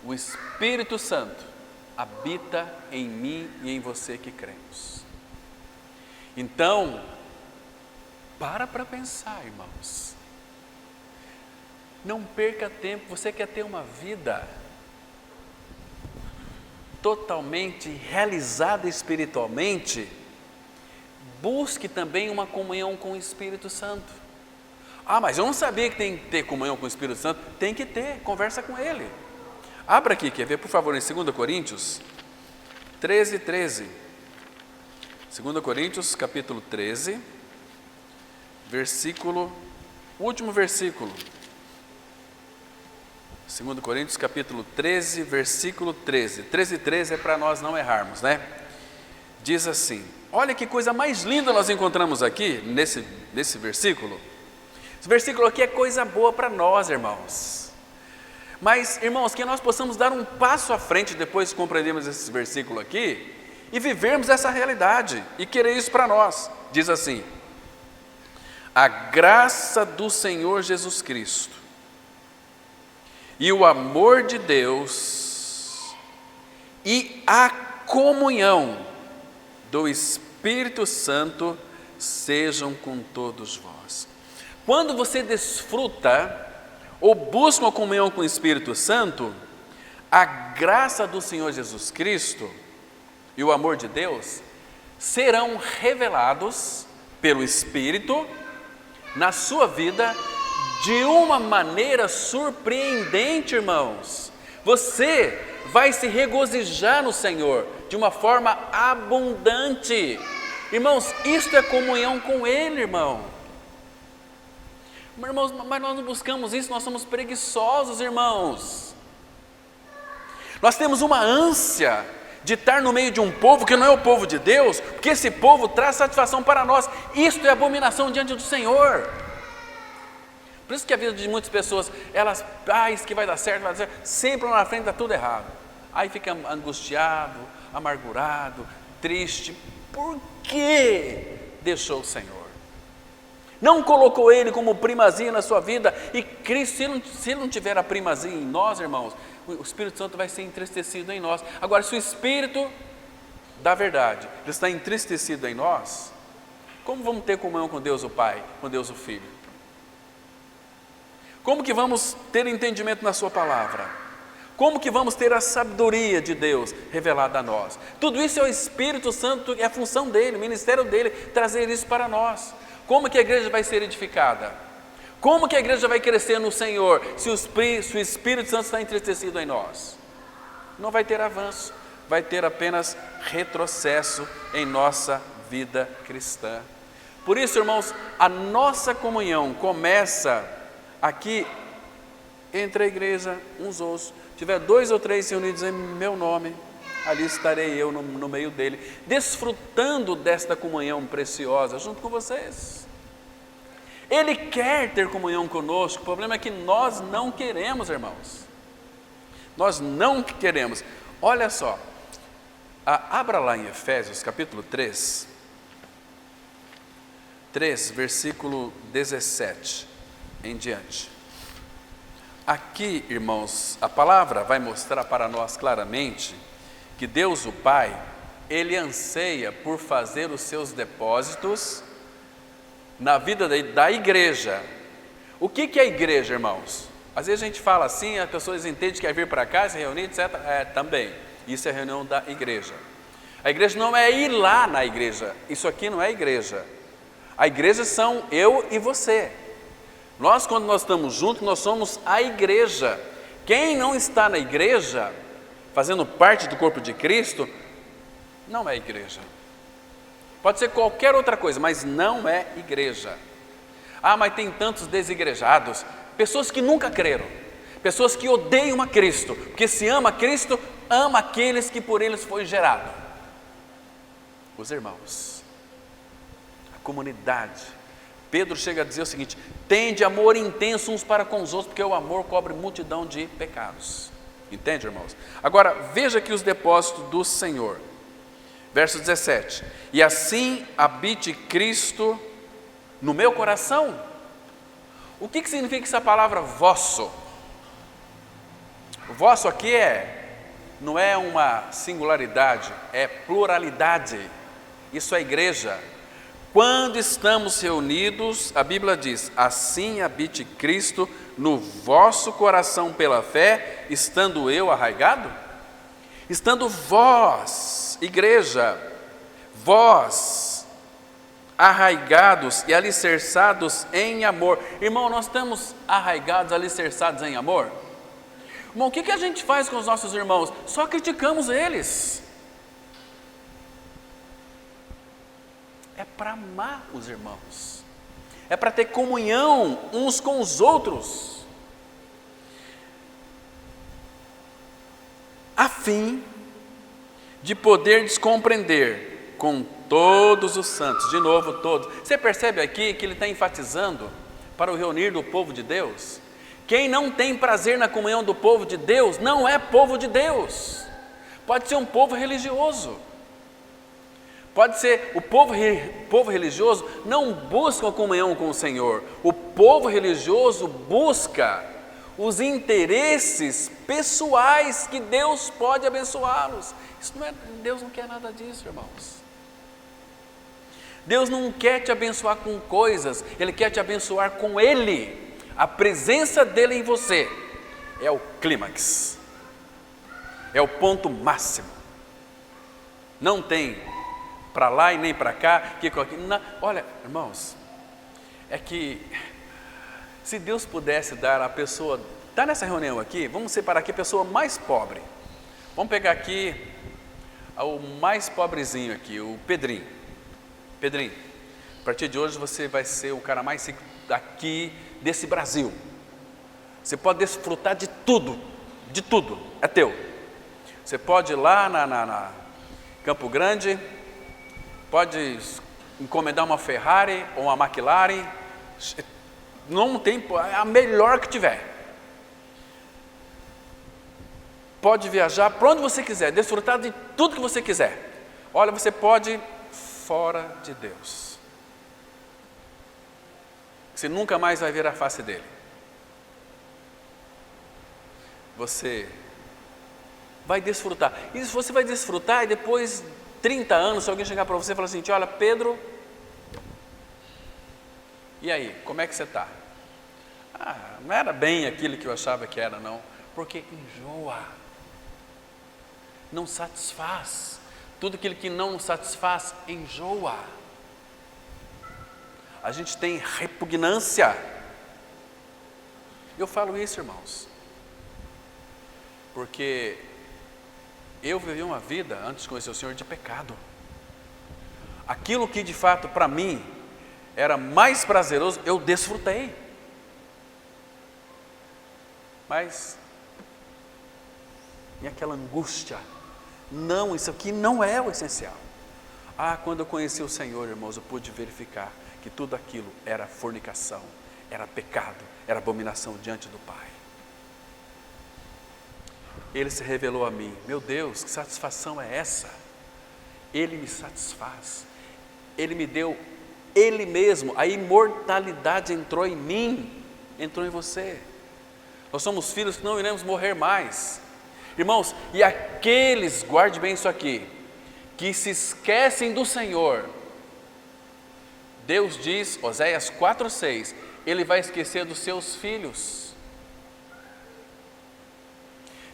o Espírito Santo habita em mim e em você que cremos. Então, para pensar, irmãos. Não perca tempo. Você quer ter uma vida totalmente realizada espiritualmente? Busque também uma comunhão com o Espírito Santo. Ah, mas eu não sabia que tem que ter comunhão com o Espírito Santo. Tem que ter, conversa com Ele. Abra aqui, quer ver, por favor, em 2 Coríntios 13, 13. 2 Coríntios, capítulo 13, último versículo. 2 Coríntios capítulo 13, versículo 13. 13 e 13 é para nós não errarmos, né? Diz assim, olha que coisa mais linda nós encontramos aqui, nesse versículo. Esse versículo aqui é coisa boa para nós, irmãos. Mas, irmãos, que nós possamos dar um passo à frente depois que compreendermos esse versículo aqui e vivermos essa realidade e querer isso para nós. Diz assim, a graça do Senhor Jesus Cristo e o amor de Deus e a comunhão do Espírito Santo sejam com todos vós. Quando você desfruta ou busca uma comunhão com o Espírito Santo, a graça do Senhor Jesus Cristo e o amor de Deus serão revelados pelo Espírito na sua vida de uma maneira surpreendente, irmãos. Você vai se regozijar no Senhor de uma forma abundante. Irmãos, isto é comunhão com Ele, irmão. Irmãos, mas nós não buscamos isso, nós somos preguiçosos, irmãos. Nós temos uma ânsia de estar no meio de um povo que não é o povo de Deus, porque esse povo traz satisfação para nós. Isto é abominação diante do Senhor. Por isso que a vida de muitas pessoas, elas, isso que vai dar certo, sempre lá na frente dá tudo errado. Aí fica angustiado, amargurado, triste. Por que deixou o Senhor? Não colocou Ele como primazia na sua vida. E Cristo, se Ele não tiver a primazia em nós, irmãos, o Espírito Santo vai ser entristecido em nós. Agora, se o Espírito da verdade ele está entristecido em nós, como vamos ter comunhão com Deus o Pai, com Deus o Filho? Como que vamos ter entendimento na sua palavra? Como que vamos ter a sabedoria de Deus revelada a nós? Tudo isso é o Espírito Santo, é a função dele, o ministério dele, trazer isso para nós. Como que a igreja vai ser edificada? Como que a igreja vai crescer no Senhor se o Espírito Santo está entristecido em nós? Não vai ter avanço, vai ter apenas retrocesso em nossa vida cristã. Por isso, irmãos, a nossa comunhão começa aqui entre a igreja, uns outros. Se tiver 2 ou 3 reunidos em meu nome, ali estarei eu no meio dele, desfrutando desta comunhão preciosa junto com vocês. Ele quer ter comunhão conosco, o problema é que nós não queremos, irmãos. Nós não queremos. Olha só, abra lá em Efésios capítulo 3, versículo 17 em diante. Aqui, irmãos, a palavra vai mostrar para nós claramente que Deus o Pai, Ele anseia por fazer os seus depósitos na vida da igreja. O que é a igreja, irmãos? Às vezes a gente fala assim, as pessoas entendem que é vir para cá, se reunir, etc. Também, isso é a reunião da igreja. A igreja não é ir lá na igreja, isso aqui não é igreja. A igreja são eu e você. Nós, quando nós estamos juntos, nós somos a igreja. Quem não está na igreja, fazendo parte do corpo de Cristo, não é igreja. Pode ser qualquer outra coisa, mas não é igreja. Mas tem tantos desigrejados, pessoas que nunca creram, pessoas que odeiam a Cristo, porque se ama a Cristo, ama aqueles que por eles foi gerado. Os irmãos, a comunidade. Pedro chega a dizer o seguinte: tende amor intenso uns para com os outros, porque o amor cobre multidão de pecados. Entende, irmãos? Agora, veja aqui os depósitos do Senhor. Verso 17: e assim habite Cristo no meu coração. O que significa essa palavra vosso? O vosso aqui não é uma singularidade, é pluralidade. Isso é igreja. Quando estamos reunidos, a Bíblia diz: assim habite Cristo no vosso coração pela fé, estando eu arraigado? Estando vós, igreja, vós, arraigados e alicerçados em amor. Irmão, nós estamos arraigados, alicerçados em amor? Irmão, o que a gente faz com os nossos irmãos? Só criticamos eles. É para amar os irmãos, é para ter comunhão uns com os outros. fim de poder compreender com todos os santos, de novo todos. Você percebe aqui que ele está enfatizando para o reunir do povo de Deus? Quem não tem prazer na comunhão do povo de Deus, não é povo de Deus. Pode ser um povo religioso. Pode ser, o povo religioso não busca a comunhão com o Senhor. O povo religioso busca os interesses pessoais que Deus pode abençoá-los. Deus não quer nada disso, irmãos. Deus não quer te abençoar com coisas, Ele quer te abençoar com Ele. A presença dEle em você é o clímax, é o ponto máximo. Não tem para lá e nem para cá, olha, irmãos, é que se Deus pudesse dar a pessoa, está nessa reunião aqui, vamos separar aqui a pessoa mais pobre. Vamos pegar aqui o mais pobrezinho aqui, o Pedrinho. Pedrinho, a partir de hoje você vai ser o cara mais rico daqui desse Brasil. Você pode desfrutar de tudo, é teu. Você pode ir lá na Campo Grande, pode encomendar uma Ferrari ou uma McLaren, não tem, é a melhor que tiver. Pode viajar para onde você quiser, desfrutar de tudo que você quiser. Olha, você pode ir fora de Deus. Você nunca mais vai ver a face dele. Você vai desfrutar. E você vai desfrutar e depois, 30 anos, se alguém chegar para você e falar assim, olha, Pedro, e aí, como é que você está? Não era bem aquilo que eu achava que era, não. Porque enjoa. Não satisfaz. Tudo aquilo que não satisfaz, enjoa. A gente tem repugnância. Eu falo isso, irmãos, porque eu vivi uma vida, antes de conhecer o Senhor, de pecado. Aquilo que de fato para mim era mais prazeroso, eu desfrutei. Mas, e aquela angústia, não, isso aqui não é o essencial. Quando eu conheci o Senhor, irmãos, eu pude verificar que tudo aquilo era fornicação, era pecado, era abominação diante do Pai. Ele se revelou a mim. Meu Deus, que satisfação é essa? Ele me satisfaz. Ele me deu Ele mesmo. A imortalidade entrou em mim, entrou em você. Nós somos filhos que não iremos morrer mais. Irmãos, e aqueles, guarde bem isso aqui, que se esquecem do Senhor, Deus diz, Oséias 4:6, Ele vai esquecer dos seus filhos.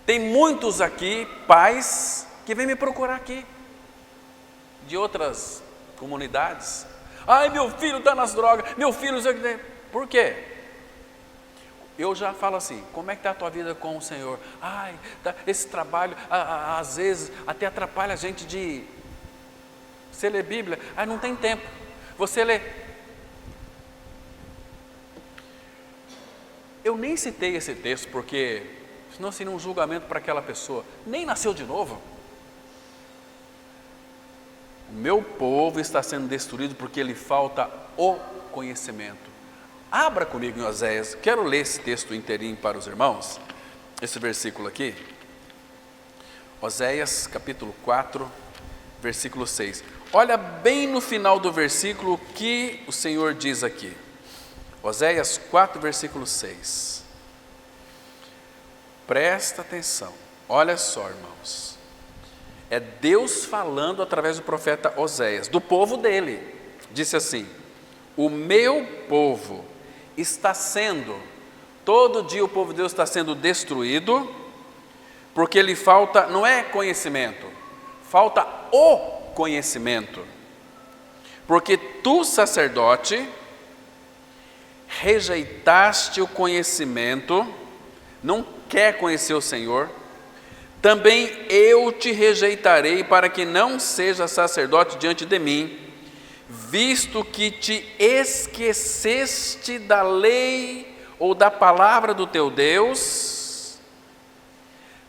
Tem muitos aqui, pais, que vêm me procurar aqui, de outras comunidades. Meu filho está nas drogas, meu filho... Por quê? Eu já falo assim, como é que está a tua vida com o Senhor? Esse trabalho, às vezes, até atrapalha a gente de... Você lê Bíblia? Não tem tempo. Você lê... Eu nem citei esse texto, porque senão seria um julgamento para aquela pessoa. Nem nasceu de novo. O meu povo está sendo destruído porque lhe falta o conhecimento. Abra comigo em Oséias, quero ler esse texto inteirinho para os irmãos, esse versículo aqui. Oséias capítulo 4, versículo 6. Olha bem no final do versículo o que o Senhor diz aqui. Oséias 4, versículo 6. Presta atenção, olha só, irmãos. É Deus falando através do profeta Oséias, do povo dele. Disse assim: o meu povo está sendo, todo dia o povo de Deus está sendo destruído, porque lhe falta, não é conhecimento, falta o conhecimento. Porque tu, sacerdote, rejeitaste o conhecimento, não quer conhecer o Senhor, também eu te rejeitarei para que não seja sacerdote diante de mim, visto que te esqueceste da lei ou da palavra do teu Deus,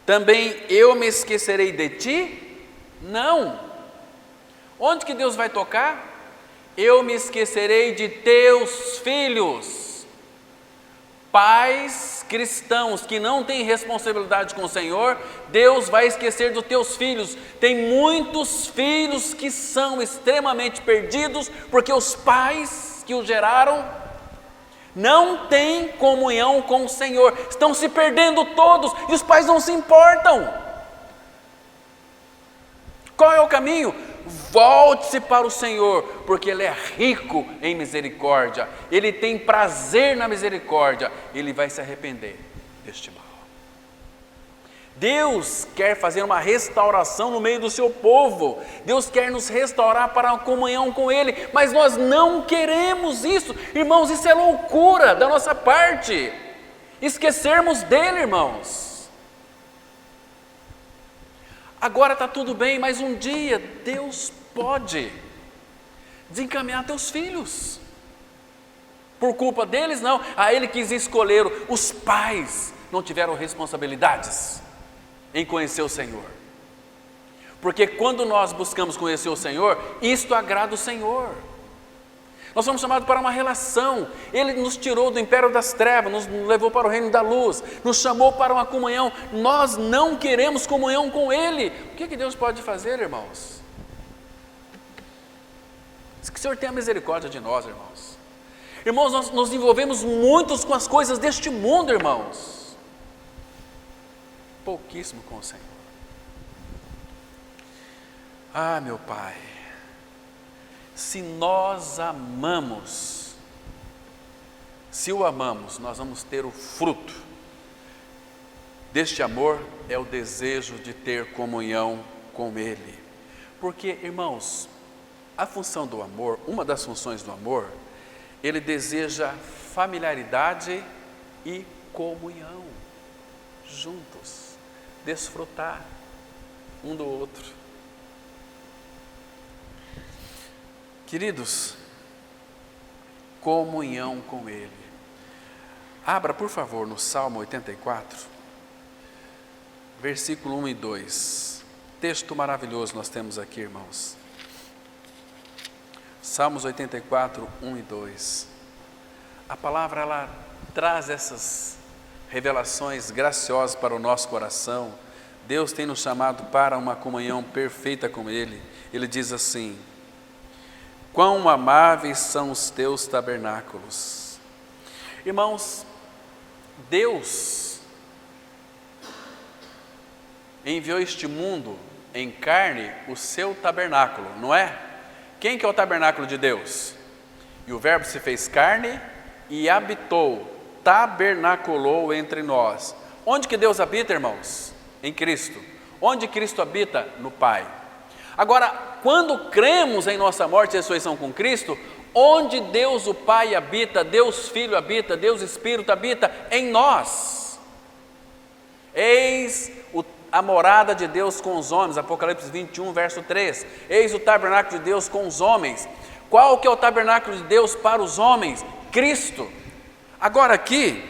Também eu me esquecerei de ti? Não. Onde que Deus vai tocar? Eu me esquecerei de teus filhos. Pais cristãos que não têm responsabilidade com o Senhor, Deus vai esquecer dos teus filhos. Tem muitos filhos que são extremamente perdidos, porque os pais que os geraram não têm comunhão com o Senhor, estão se perdendo todos, e os pais não se importam. Qual é o caminho? Volte-se para o Senhor, porque Ele é rico em misericórdia, Ele tem prazer na misericórdia, Ele vai se arrepender deste mal. Deus quer fazer uma restauração no meio do seu povo, Deus quer nos restaurar para a comunhão com Ele, mas nós não queremos isso, irmãos. Isso é loucura da nossa parte, esquecermos dele, irmãos. Agora está tudo bem, mas um dia Deus pode desencaminhar teus filhos. Por culpa deles, não. Ele quis escolher. Os pais não tiveram responsabilidades em conhecer o Senhor. Porque quando nós buscamos conhecer o Senhor, isto agrada o Senhor. Nós somos chamados para uma relação. Ele nos tirou do império das trevas, nos levou para o reino da luz, nos chamou para uma comunhão. Nós não queremos comunhão com Ele. O que Deus pode fazer, irmãos? Que o Senhor tenha misericórdia de nós, irmãos. Irmãos, nós nos envolvemos muitos com as coisas deste mundo, irmãos. Pouquíssimo com o Senhor. Meu Pai, se nós amamos, se o amamos, nós vamos ter o fruto deste amor, é o desejo de ter comunhão com Ele. Porque, irmãos, a função do amor, uma das funções do amor, ele deseja familiaridade e comunhão, juntos, desfrutar um do outro. Queridos, comunhão com Ele. Abra, por favor, no Salmo 84, versículo 1 e 2. Texto maravilhoso nós temos aqui, irmãos. Salmos 84, 1 e 2. A palavra, ela traz essas revelações graciosas para o nosso coração. Deus tem nos chamado para uma comunhão perfeita com Ele. Ele diz assim: quão amáveis são os teus tabernáculos. Irmãos, Deus enviou este mundo em carne o seu tabernáculo, não é? Quem que é o tabernáculo de Deus? E o Verbo se fez carne e habitou, tabernaculou entre nós. Onde que Deus habita, irmãos? Em Cristo. Onde Cristo habita? No Pai. Agora, quando cremos em nossa morte e ressurreição com Cristo, onde Deus o Pai habita, Deus Filho habita, Deus Espírito habita em nós. Eis a morada de Deus com os homens, Apocalipse 21, verso 3. Eis o tabernáculo de Deus com os homens. Qual que é o tabernáculo de Deus para os homens? Cristo. Agora aqui,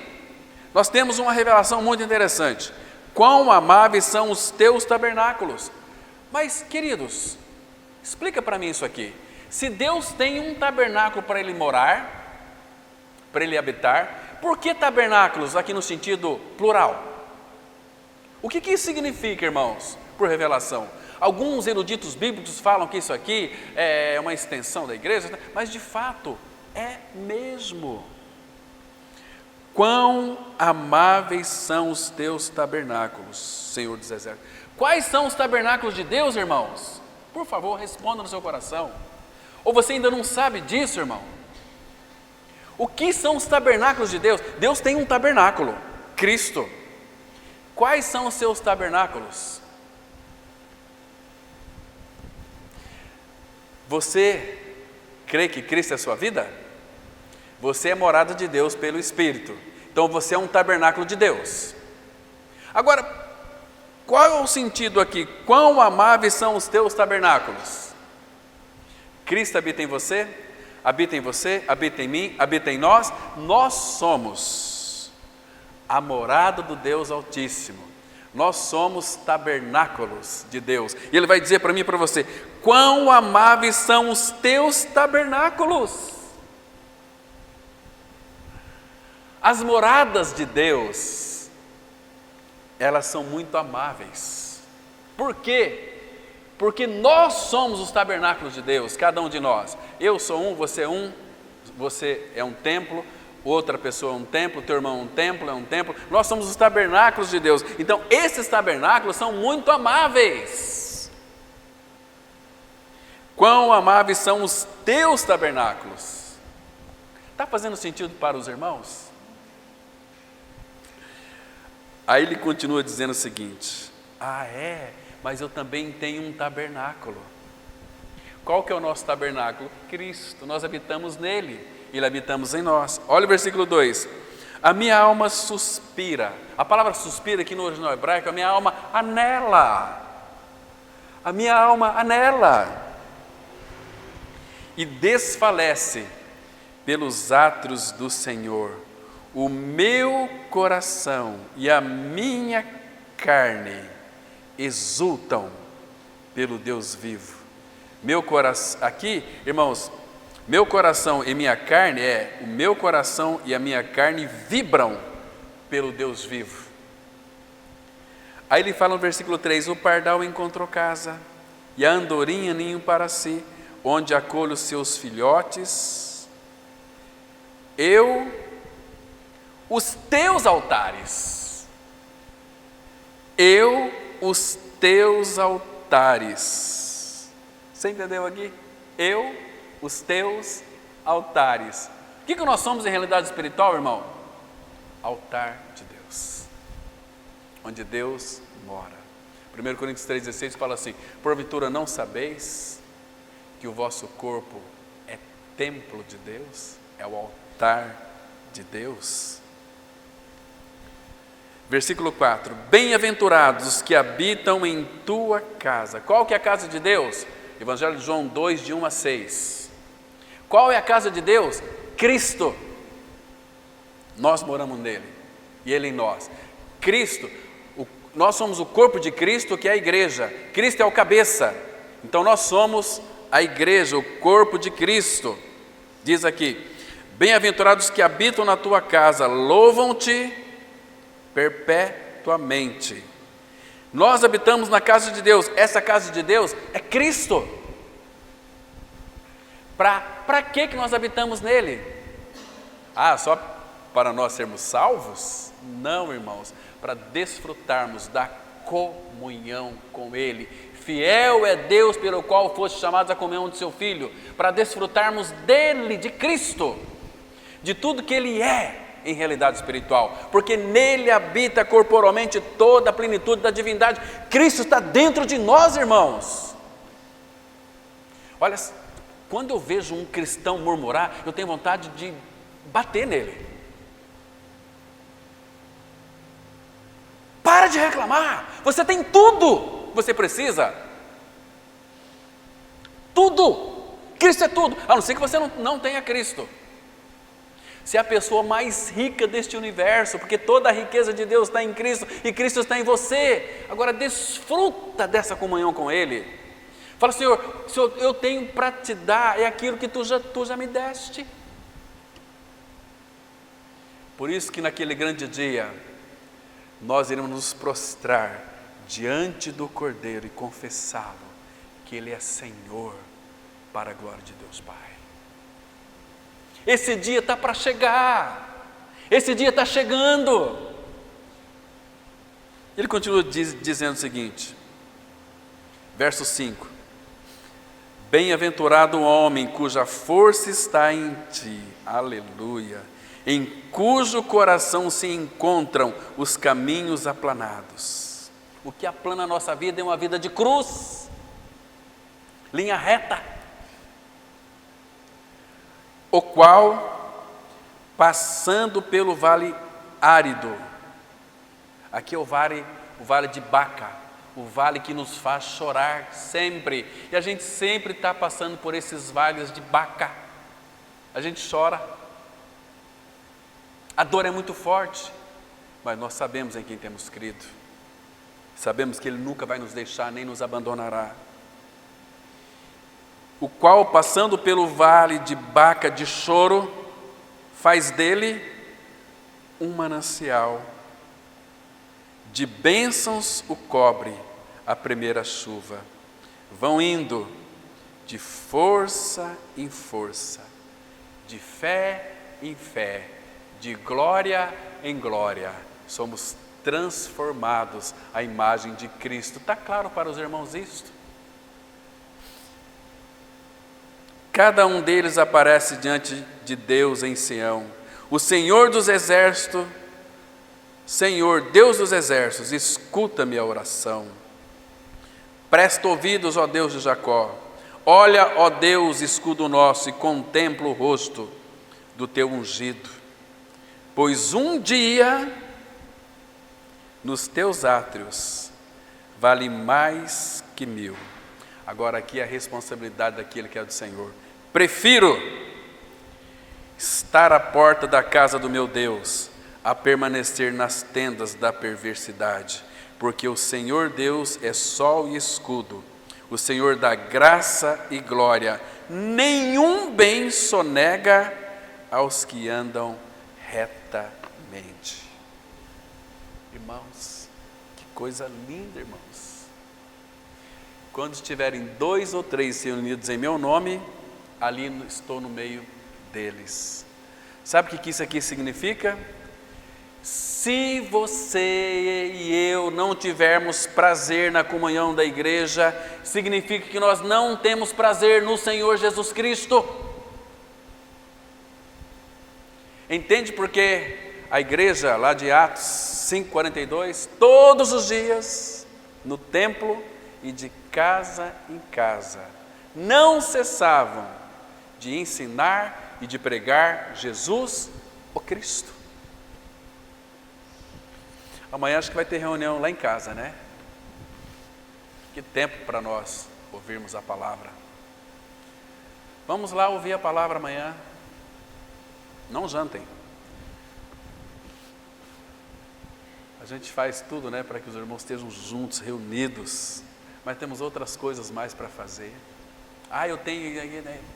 nós temos uma revelação muito interessante. Quão amáveis são os teus tabernáculos. Mas, queridos, explica para mim isso aqui. Se Deus tem um tabernáculo para Ele morar, para Ele habitar, por que tabernáculos aqui no sentido plural? O que isso significa, irmãos, por revelação? Alguns eruditos bíblicos falam que isso aqui é uma extensão da igreja, mas de fato é mesmo. Quão amáveis são os teus tabernáculos, Senhor dos Exércitos. Quais são os tabernáculos de Deus, irmãos? Por favor, responda no seu coração. Ou você ainda não sabe disso, irmão? O que são os tabernáculos de Deus? Deus tem um tabernáculo, Cristo. Quais são os seus tabernáculos? Você crê que Cristo é a sua vida? Você é morada de Deus pelo Espírito. Então você é um tabernáculo de Deus. Agora, qual é o sentido aqui? Quão amáveis são os teus tabernáculos? Cristo habita em você, habita em mim, habita em nós. Nós somos a morada do Deus Altíssimo. Nós somos tabernáculos de Deus. E Ele vai dizer para mim e para você: quão amáveis são os teus tabernáculos. As moradas de Deus, elas são muito amáveis. Por quê? Porque nós somos os tabernáculos de Deus, cada um de nós. Eu sou um, você é um templo, outra pessoa é um templo, teu irmão é um templo. Nós somos os tabernáculos de Deus. Então, esses tabernáculos são muito amáveis. Quão amáveis são os teus tabernáculos. Está fazendo sentido para os irmãos? Aí ele continua dizendo o seguinte: mas eu também tenho um tabernáculo. Qual que é o nosso tabernáculo? Cristo. Nós habitamos nele, Ele habitamos em nós. Olha o versículo 2: a minha alma suspira. A palavra suspira aqui no original hebraico, a minha alma anela. A minha alma anela. E desfalece pelos atos do Senhor. O meu coração e a minha carne exultam pelo Deus vivo. Meu coração, aqui, irmãos, meu coração e minha carne o meu coração e a minha carne vibram pelo Deus vivo. Aí ele fala no versículo 3: o pardal encontrou casa e a andorinha ninho para si, onde acolho os seus filhotes. Os teus altares, os teus altares. Você entendeu aqui? Os teus altares. O que nós somos em realidade espiritual, irmão? Altar de Deus, onde Deus mora. 1 Coríntios 3,16 fala assim: porventura não sabeis que o vosso corpo é templo de Deus? É o altar de Deus. Versículo 4: bem-aventurados os que habitam em tua casa. Qual que é a casa de Deus? Evangelho de João 2, de 1 a 6. Qual é a casa de Deus? Cristo. Nós moramos nele e Ele em nós. Cristo, nós somos o corpo de Cristo, que é a igreja. Cristo é o cabeça. Então nós somos a igreja, o corpo de Cristo. Diz aqui: bem-aventurados que habitam na tua casa, louvam-te perpetuamente. Nós habitamos na casa de Deus. Essa casa de Deus é Cristo. Para que nós habitamos nele? Só para nós sermos salvos? Não, irmãos, para desfrutarmos da comunhão com Ele. Fiel é Deus pelo qual foste chamados à comunhão de seu Filho, para desfrutarmos dele, de Cristo, de tudo que Ele é em realidade espiritual, porque nele habita corporalmente toda a plenitude da divindade. Cristo está dentro de nós, irmãos. Olha, quando eu vejo um cristão murmurar, eu tenho vontade de bater nele. Para de reclamar, você tem tudo, você precisa. Tudo, Cristo é tudo, a não ser que você não tenha Cristo. Você é a pessoa mais rica deste universo, porque toda a riqueza de Deus está em Cristo e Cristo está em você. Agora desfruta dessa comunhão com Ele. Fala: Senhor, eu tenho para te dar, é aquilo que tu já me deste. Por isso que naquele grande dia, nós iremos nos prostrar diante do Cordeiro e confessá-lo, que Ele é Senhor, para a glória de Deus Pai. Esse dia está para chegar, esse dia está chegando. Ele continua dizendo o seguinte, verso 5: bem-aventurado o homem cuja força está em ti, aleluia, em cujo coração se encontram os caminhos aplanados. O que aplana a nossa vida é uma vida de cruz, linha reta. O qual, passando pelo vale árido, aqui é o vale de Baca, o vale que nos faz chorar sempre, e a gente sempre está passando por esses vales de Baca, a gente chora, a dor é muito forte, mas nós sabemos em quem temos crido. Sabemos que Ele nunca vai nos deixar nem nos abandonará. O qual, passando pelo vale de Baca de choro, faz dele um manancial. De bênçãos o cobre a primeira chuva. Vão indo de força em força, de fé em fé, de glória em glória. Somos transformados à imagem de Cristo. Está claro para os irmãos isto? Cada um deles aparece diante de Deus em Sião. O Senhor dos exércitos, Senhor, Deus dos exércitos, escuta-me a oração. Presta ouvidos, ó Deus de Jacó. Olha, ó Deus, escudo nosso, e contempla o rosto do teu ungido. Pois um dia nos teus átrios vale mais que 1000. Agora aqui a responsabilidade daquele que é do Senhor. Prefiro estar à porta da casa do meu Deus a permanecer nas tendas da perversidade, porque o Senhor Deus é sol e escudo, o Senhor dá graça e glória, nenhum bem sonega aos que andam retamente. Irmãos, que coisa linda, irmãos. Quando estiverem 2 ou 3 reunidos em meu nome, ali estou no meio deles. Sabe o que isso aqui significa? Se você e eu não tivermos prazer na comunhão da igreja, significa que nós não temos prazer no Senhor Jesus Cristo. Entende porque a igreja lá de Atos 5:42, todos os dias, no templo e de casa em casa, não cessavam de ensinar e de pregar Jesus, o Cristo. Amanhã acho que vai ter reunião lá em casa, né? Que tempo para nós ouvirmos a palavra. Vamos lá ouvir a palavra amanhã. Não jantem. A gente faz tudo, né, para que os irmãos estejam juntos, reunidos. Mas temos outras coisas mais para fazer. Eu tenho,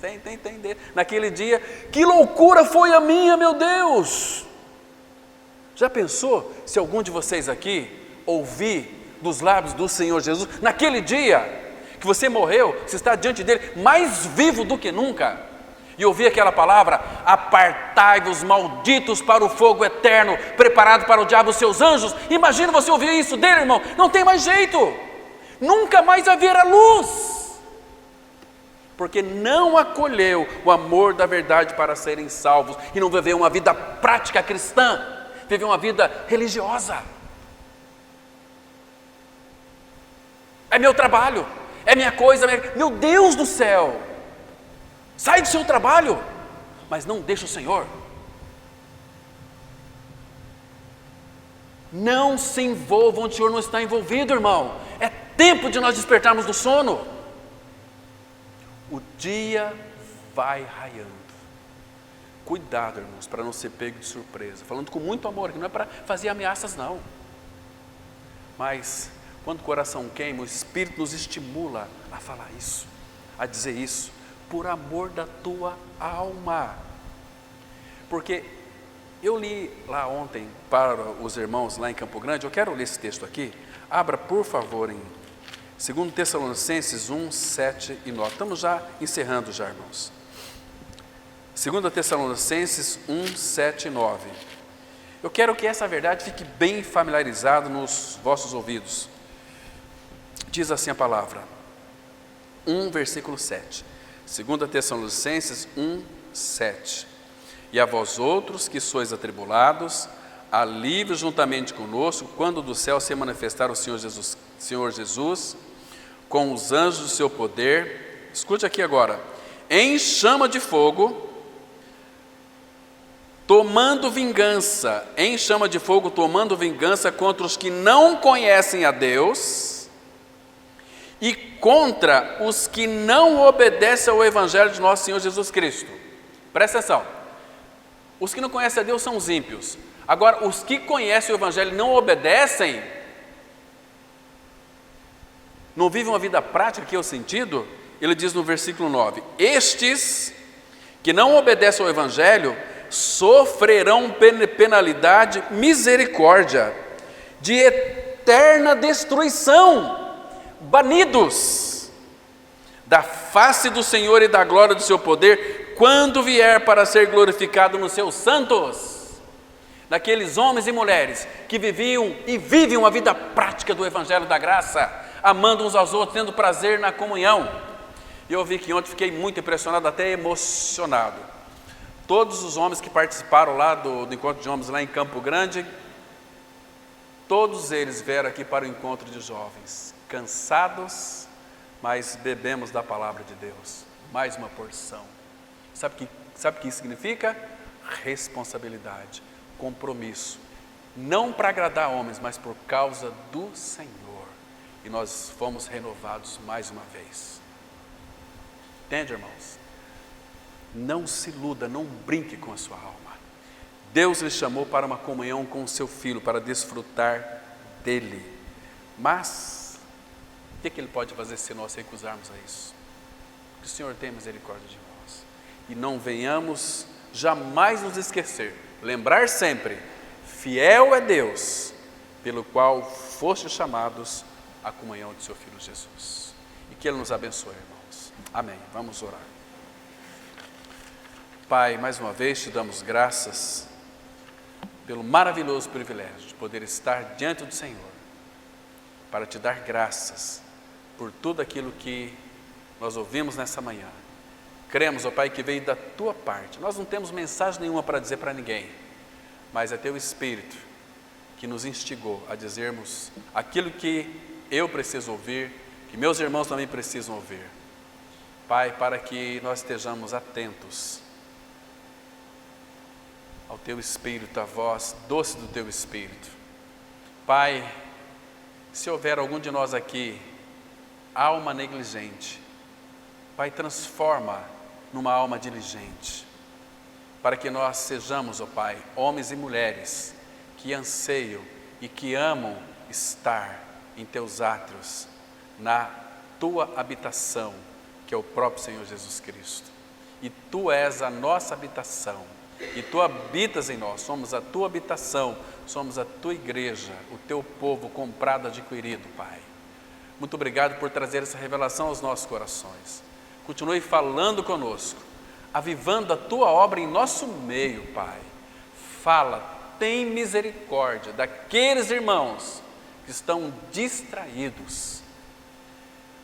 tem. Naquele dia, que loucura foi a minha, meu Deus! Já pensou se algum de vocês aqui ouvir dos lábios do Senhor Jesus, naquele dia que você morreu, você está diante dele, mais vivo do que nunca, e ouvir aquela palavra: apartai-vos, malditos, para o fogo eterno, preparado para o diabo e os seus anjos. Imagina você ouvir isso dele, irmão, não tem mais jeito, nunca mais haverá luz, porque não acolheu o amor da verdade para serem salvos, e não viveu uma vida prática cristã, viveu uma vida religiosa. É meu trabalho, é minha coisa, meu Deus do céu, sai do seu trabalho, mas não deixa o Senhor. Não se envolva onde o Senhor não está envolvido, irmão. É tempo de nós despertarmos do sono. O dia vai raiando. Cuidado, irmãos, para não ser pego de surpresa. Falando com muito amor, que não é para fazer ameaças, não. Mas, quando o coração queima, o Espírito nos estimula a falar isso, a dizer isso, por amor da tua alma. Porque eu li lá ontem para os irmãos lá em Campo Grande, eu quero ler esse texto aqui. Abra, por favor, em 2 Tessalonicenses 1, 7 e 9. Estamos já encerrando já, irmãos. 2 Tessalonicenses 1, 7 e 9. Eu quero que essa verdade fique bem familiarizada nos vossos ouvidos. Diz assim a palavra, 1, versículo 7. 2 Tessalonicenses 1, 7. E a vós outros que sois atribulados, alívio juntamente conosco, quando do céu se manifestar o Senhor Jesus, com os anjos do seu poder. Escute aqui agora. Em chama de fogo, tomando vingança contra os que não conhecem a Deus e contra os que não obedecem ao Evangelho de nosso Senhor Jesus Cristo. Presta atenção, os que não conhecem a Deus são os ímpios. Agora, os que conhecem o Evangelho e não obedecem, não vivem uma vida prática, que é o sentido, ele diz no versículo 9: estes que não obedecem ao Evangelho sofrerão penalidade, misericórdia, de eterna destruição, banidos da face do Senhor e da glória do seu poder, quando vier para ser glorificado nos seus santos. Daqueles homens e mulheres que viviam e vivem uma vida prática do Evangelho da graça, amando uns aos outros, tendo prazer na comunhão. E eu vi que ontem fiquei muito impressionado, até emocionado. Todos os homens que participaram lá do encontro de homens lá em Campo Grande, todos eles vieram aqui para o encontro de jovens, cansados, mas bebemos da palavra de Deus, mais uma porção. Sabe o que isso significa? Responsabilidade, compromisso, não para agradar homens, mas por causa do Senhor. E nós fomos renovados mais uma vez. Entende, irmãos? Não se iluda, não brinque com a sua alma. Deus lhe chamou para uma comunhão com o seu Filho, para desfrutar dele. Mas, o que ele pode fazer se nós recusarmos a isso? Que o Senhor tenha misericórdia de nós. E não venhamos jamais nos esquecer, lembrar sempre, fiel é Deus, pelo qual fostes chamados à comunhão de seu Filho Jesus. E que Ele nos abençoe, irmãos. Amém. Vamos orar. Pai, mais uma vez te damos graças pelo maravilhoso privilégio de poder estar diante do Senhor, para te dar graças por tudo aquilo que nós ouvimos nessa manhã. Cremos, ó Pai, que veio da tua parte. Nós não temos mensagem nenhuma para dizer para ninguém, mas é teu Espírito que nos instigou a dizermos aquilo que eu preciso ouvir, que meus irmãos também precisam ouvir. Pai, para que nós estejamos atentos ao teu Espírito, à voz doce do teu Espírito. Pai, se houver algum de nós aqui, alma negligente, Pai, transforma numa alma diligente, para que nós sejamos, ó Pai, homens e mulheres que anseiam e que amam estar em teus átrios, na tua habitação, que é o próprio Senhor Jesus Cristo. E tu és a nossa habitação, e tu habitas em nós, somos a tua habitação, somos a tua igreja, o teu povo comprado, adquirido, Pai. Muito obrigado por trazer essa revelação aos nossos corações. Continue falando conosco, avivando a tua obra em nosso meio, Pai. Fala, tem misericórdia daqueles irmãos que estão distraídos.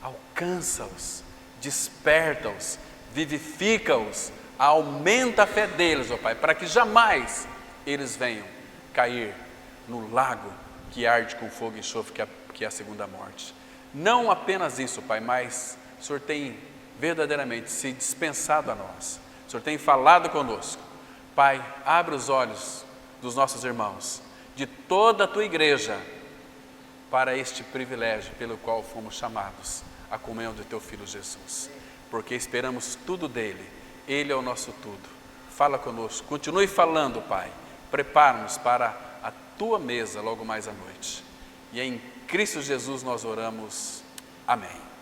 Alcança-os, desperta-os, vivifica-os, aumenta a fé deles, ó Pai, para que jamais eles venham cair no lago que arde com fogo e enxofre, que é a segunda morte. Não apenas isso, Pai, mas o Senhor tem verdadeiramente se dispensado a nós. O Senhor tem falado conosco. Pai, abre os olhos dos nossos irmãos, de toda a tua igreja, para este privilégio pelo qual fomos chamados à comunhão do teu Filho Jesus, porque esperamos tudo dele. Ele é o nosso tudo. Fala conosco, continue falando, Pai. Prepara-nos para a tua mesa logo mais à noite. E em Cristo Jesus nós oramos. Amém.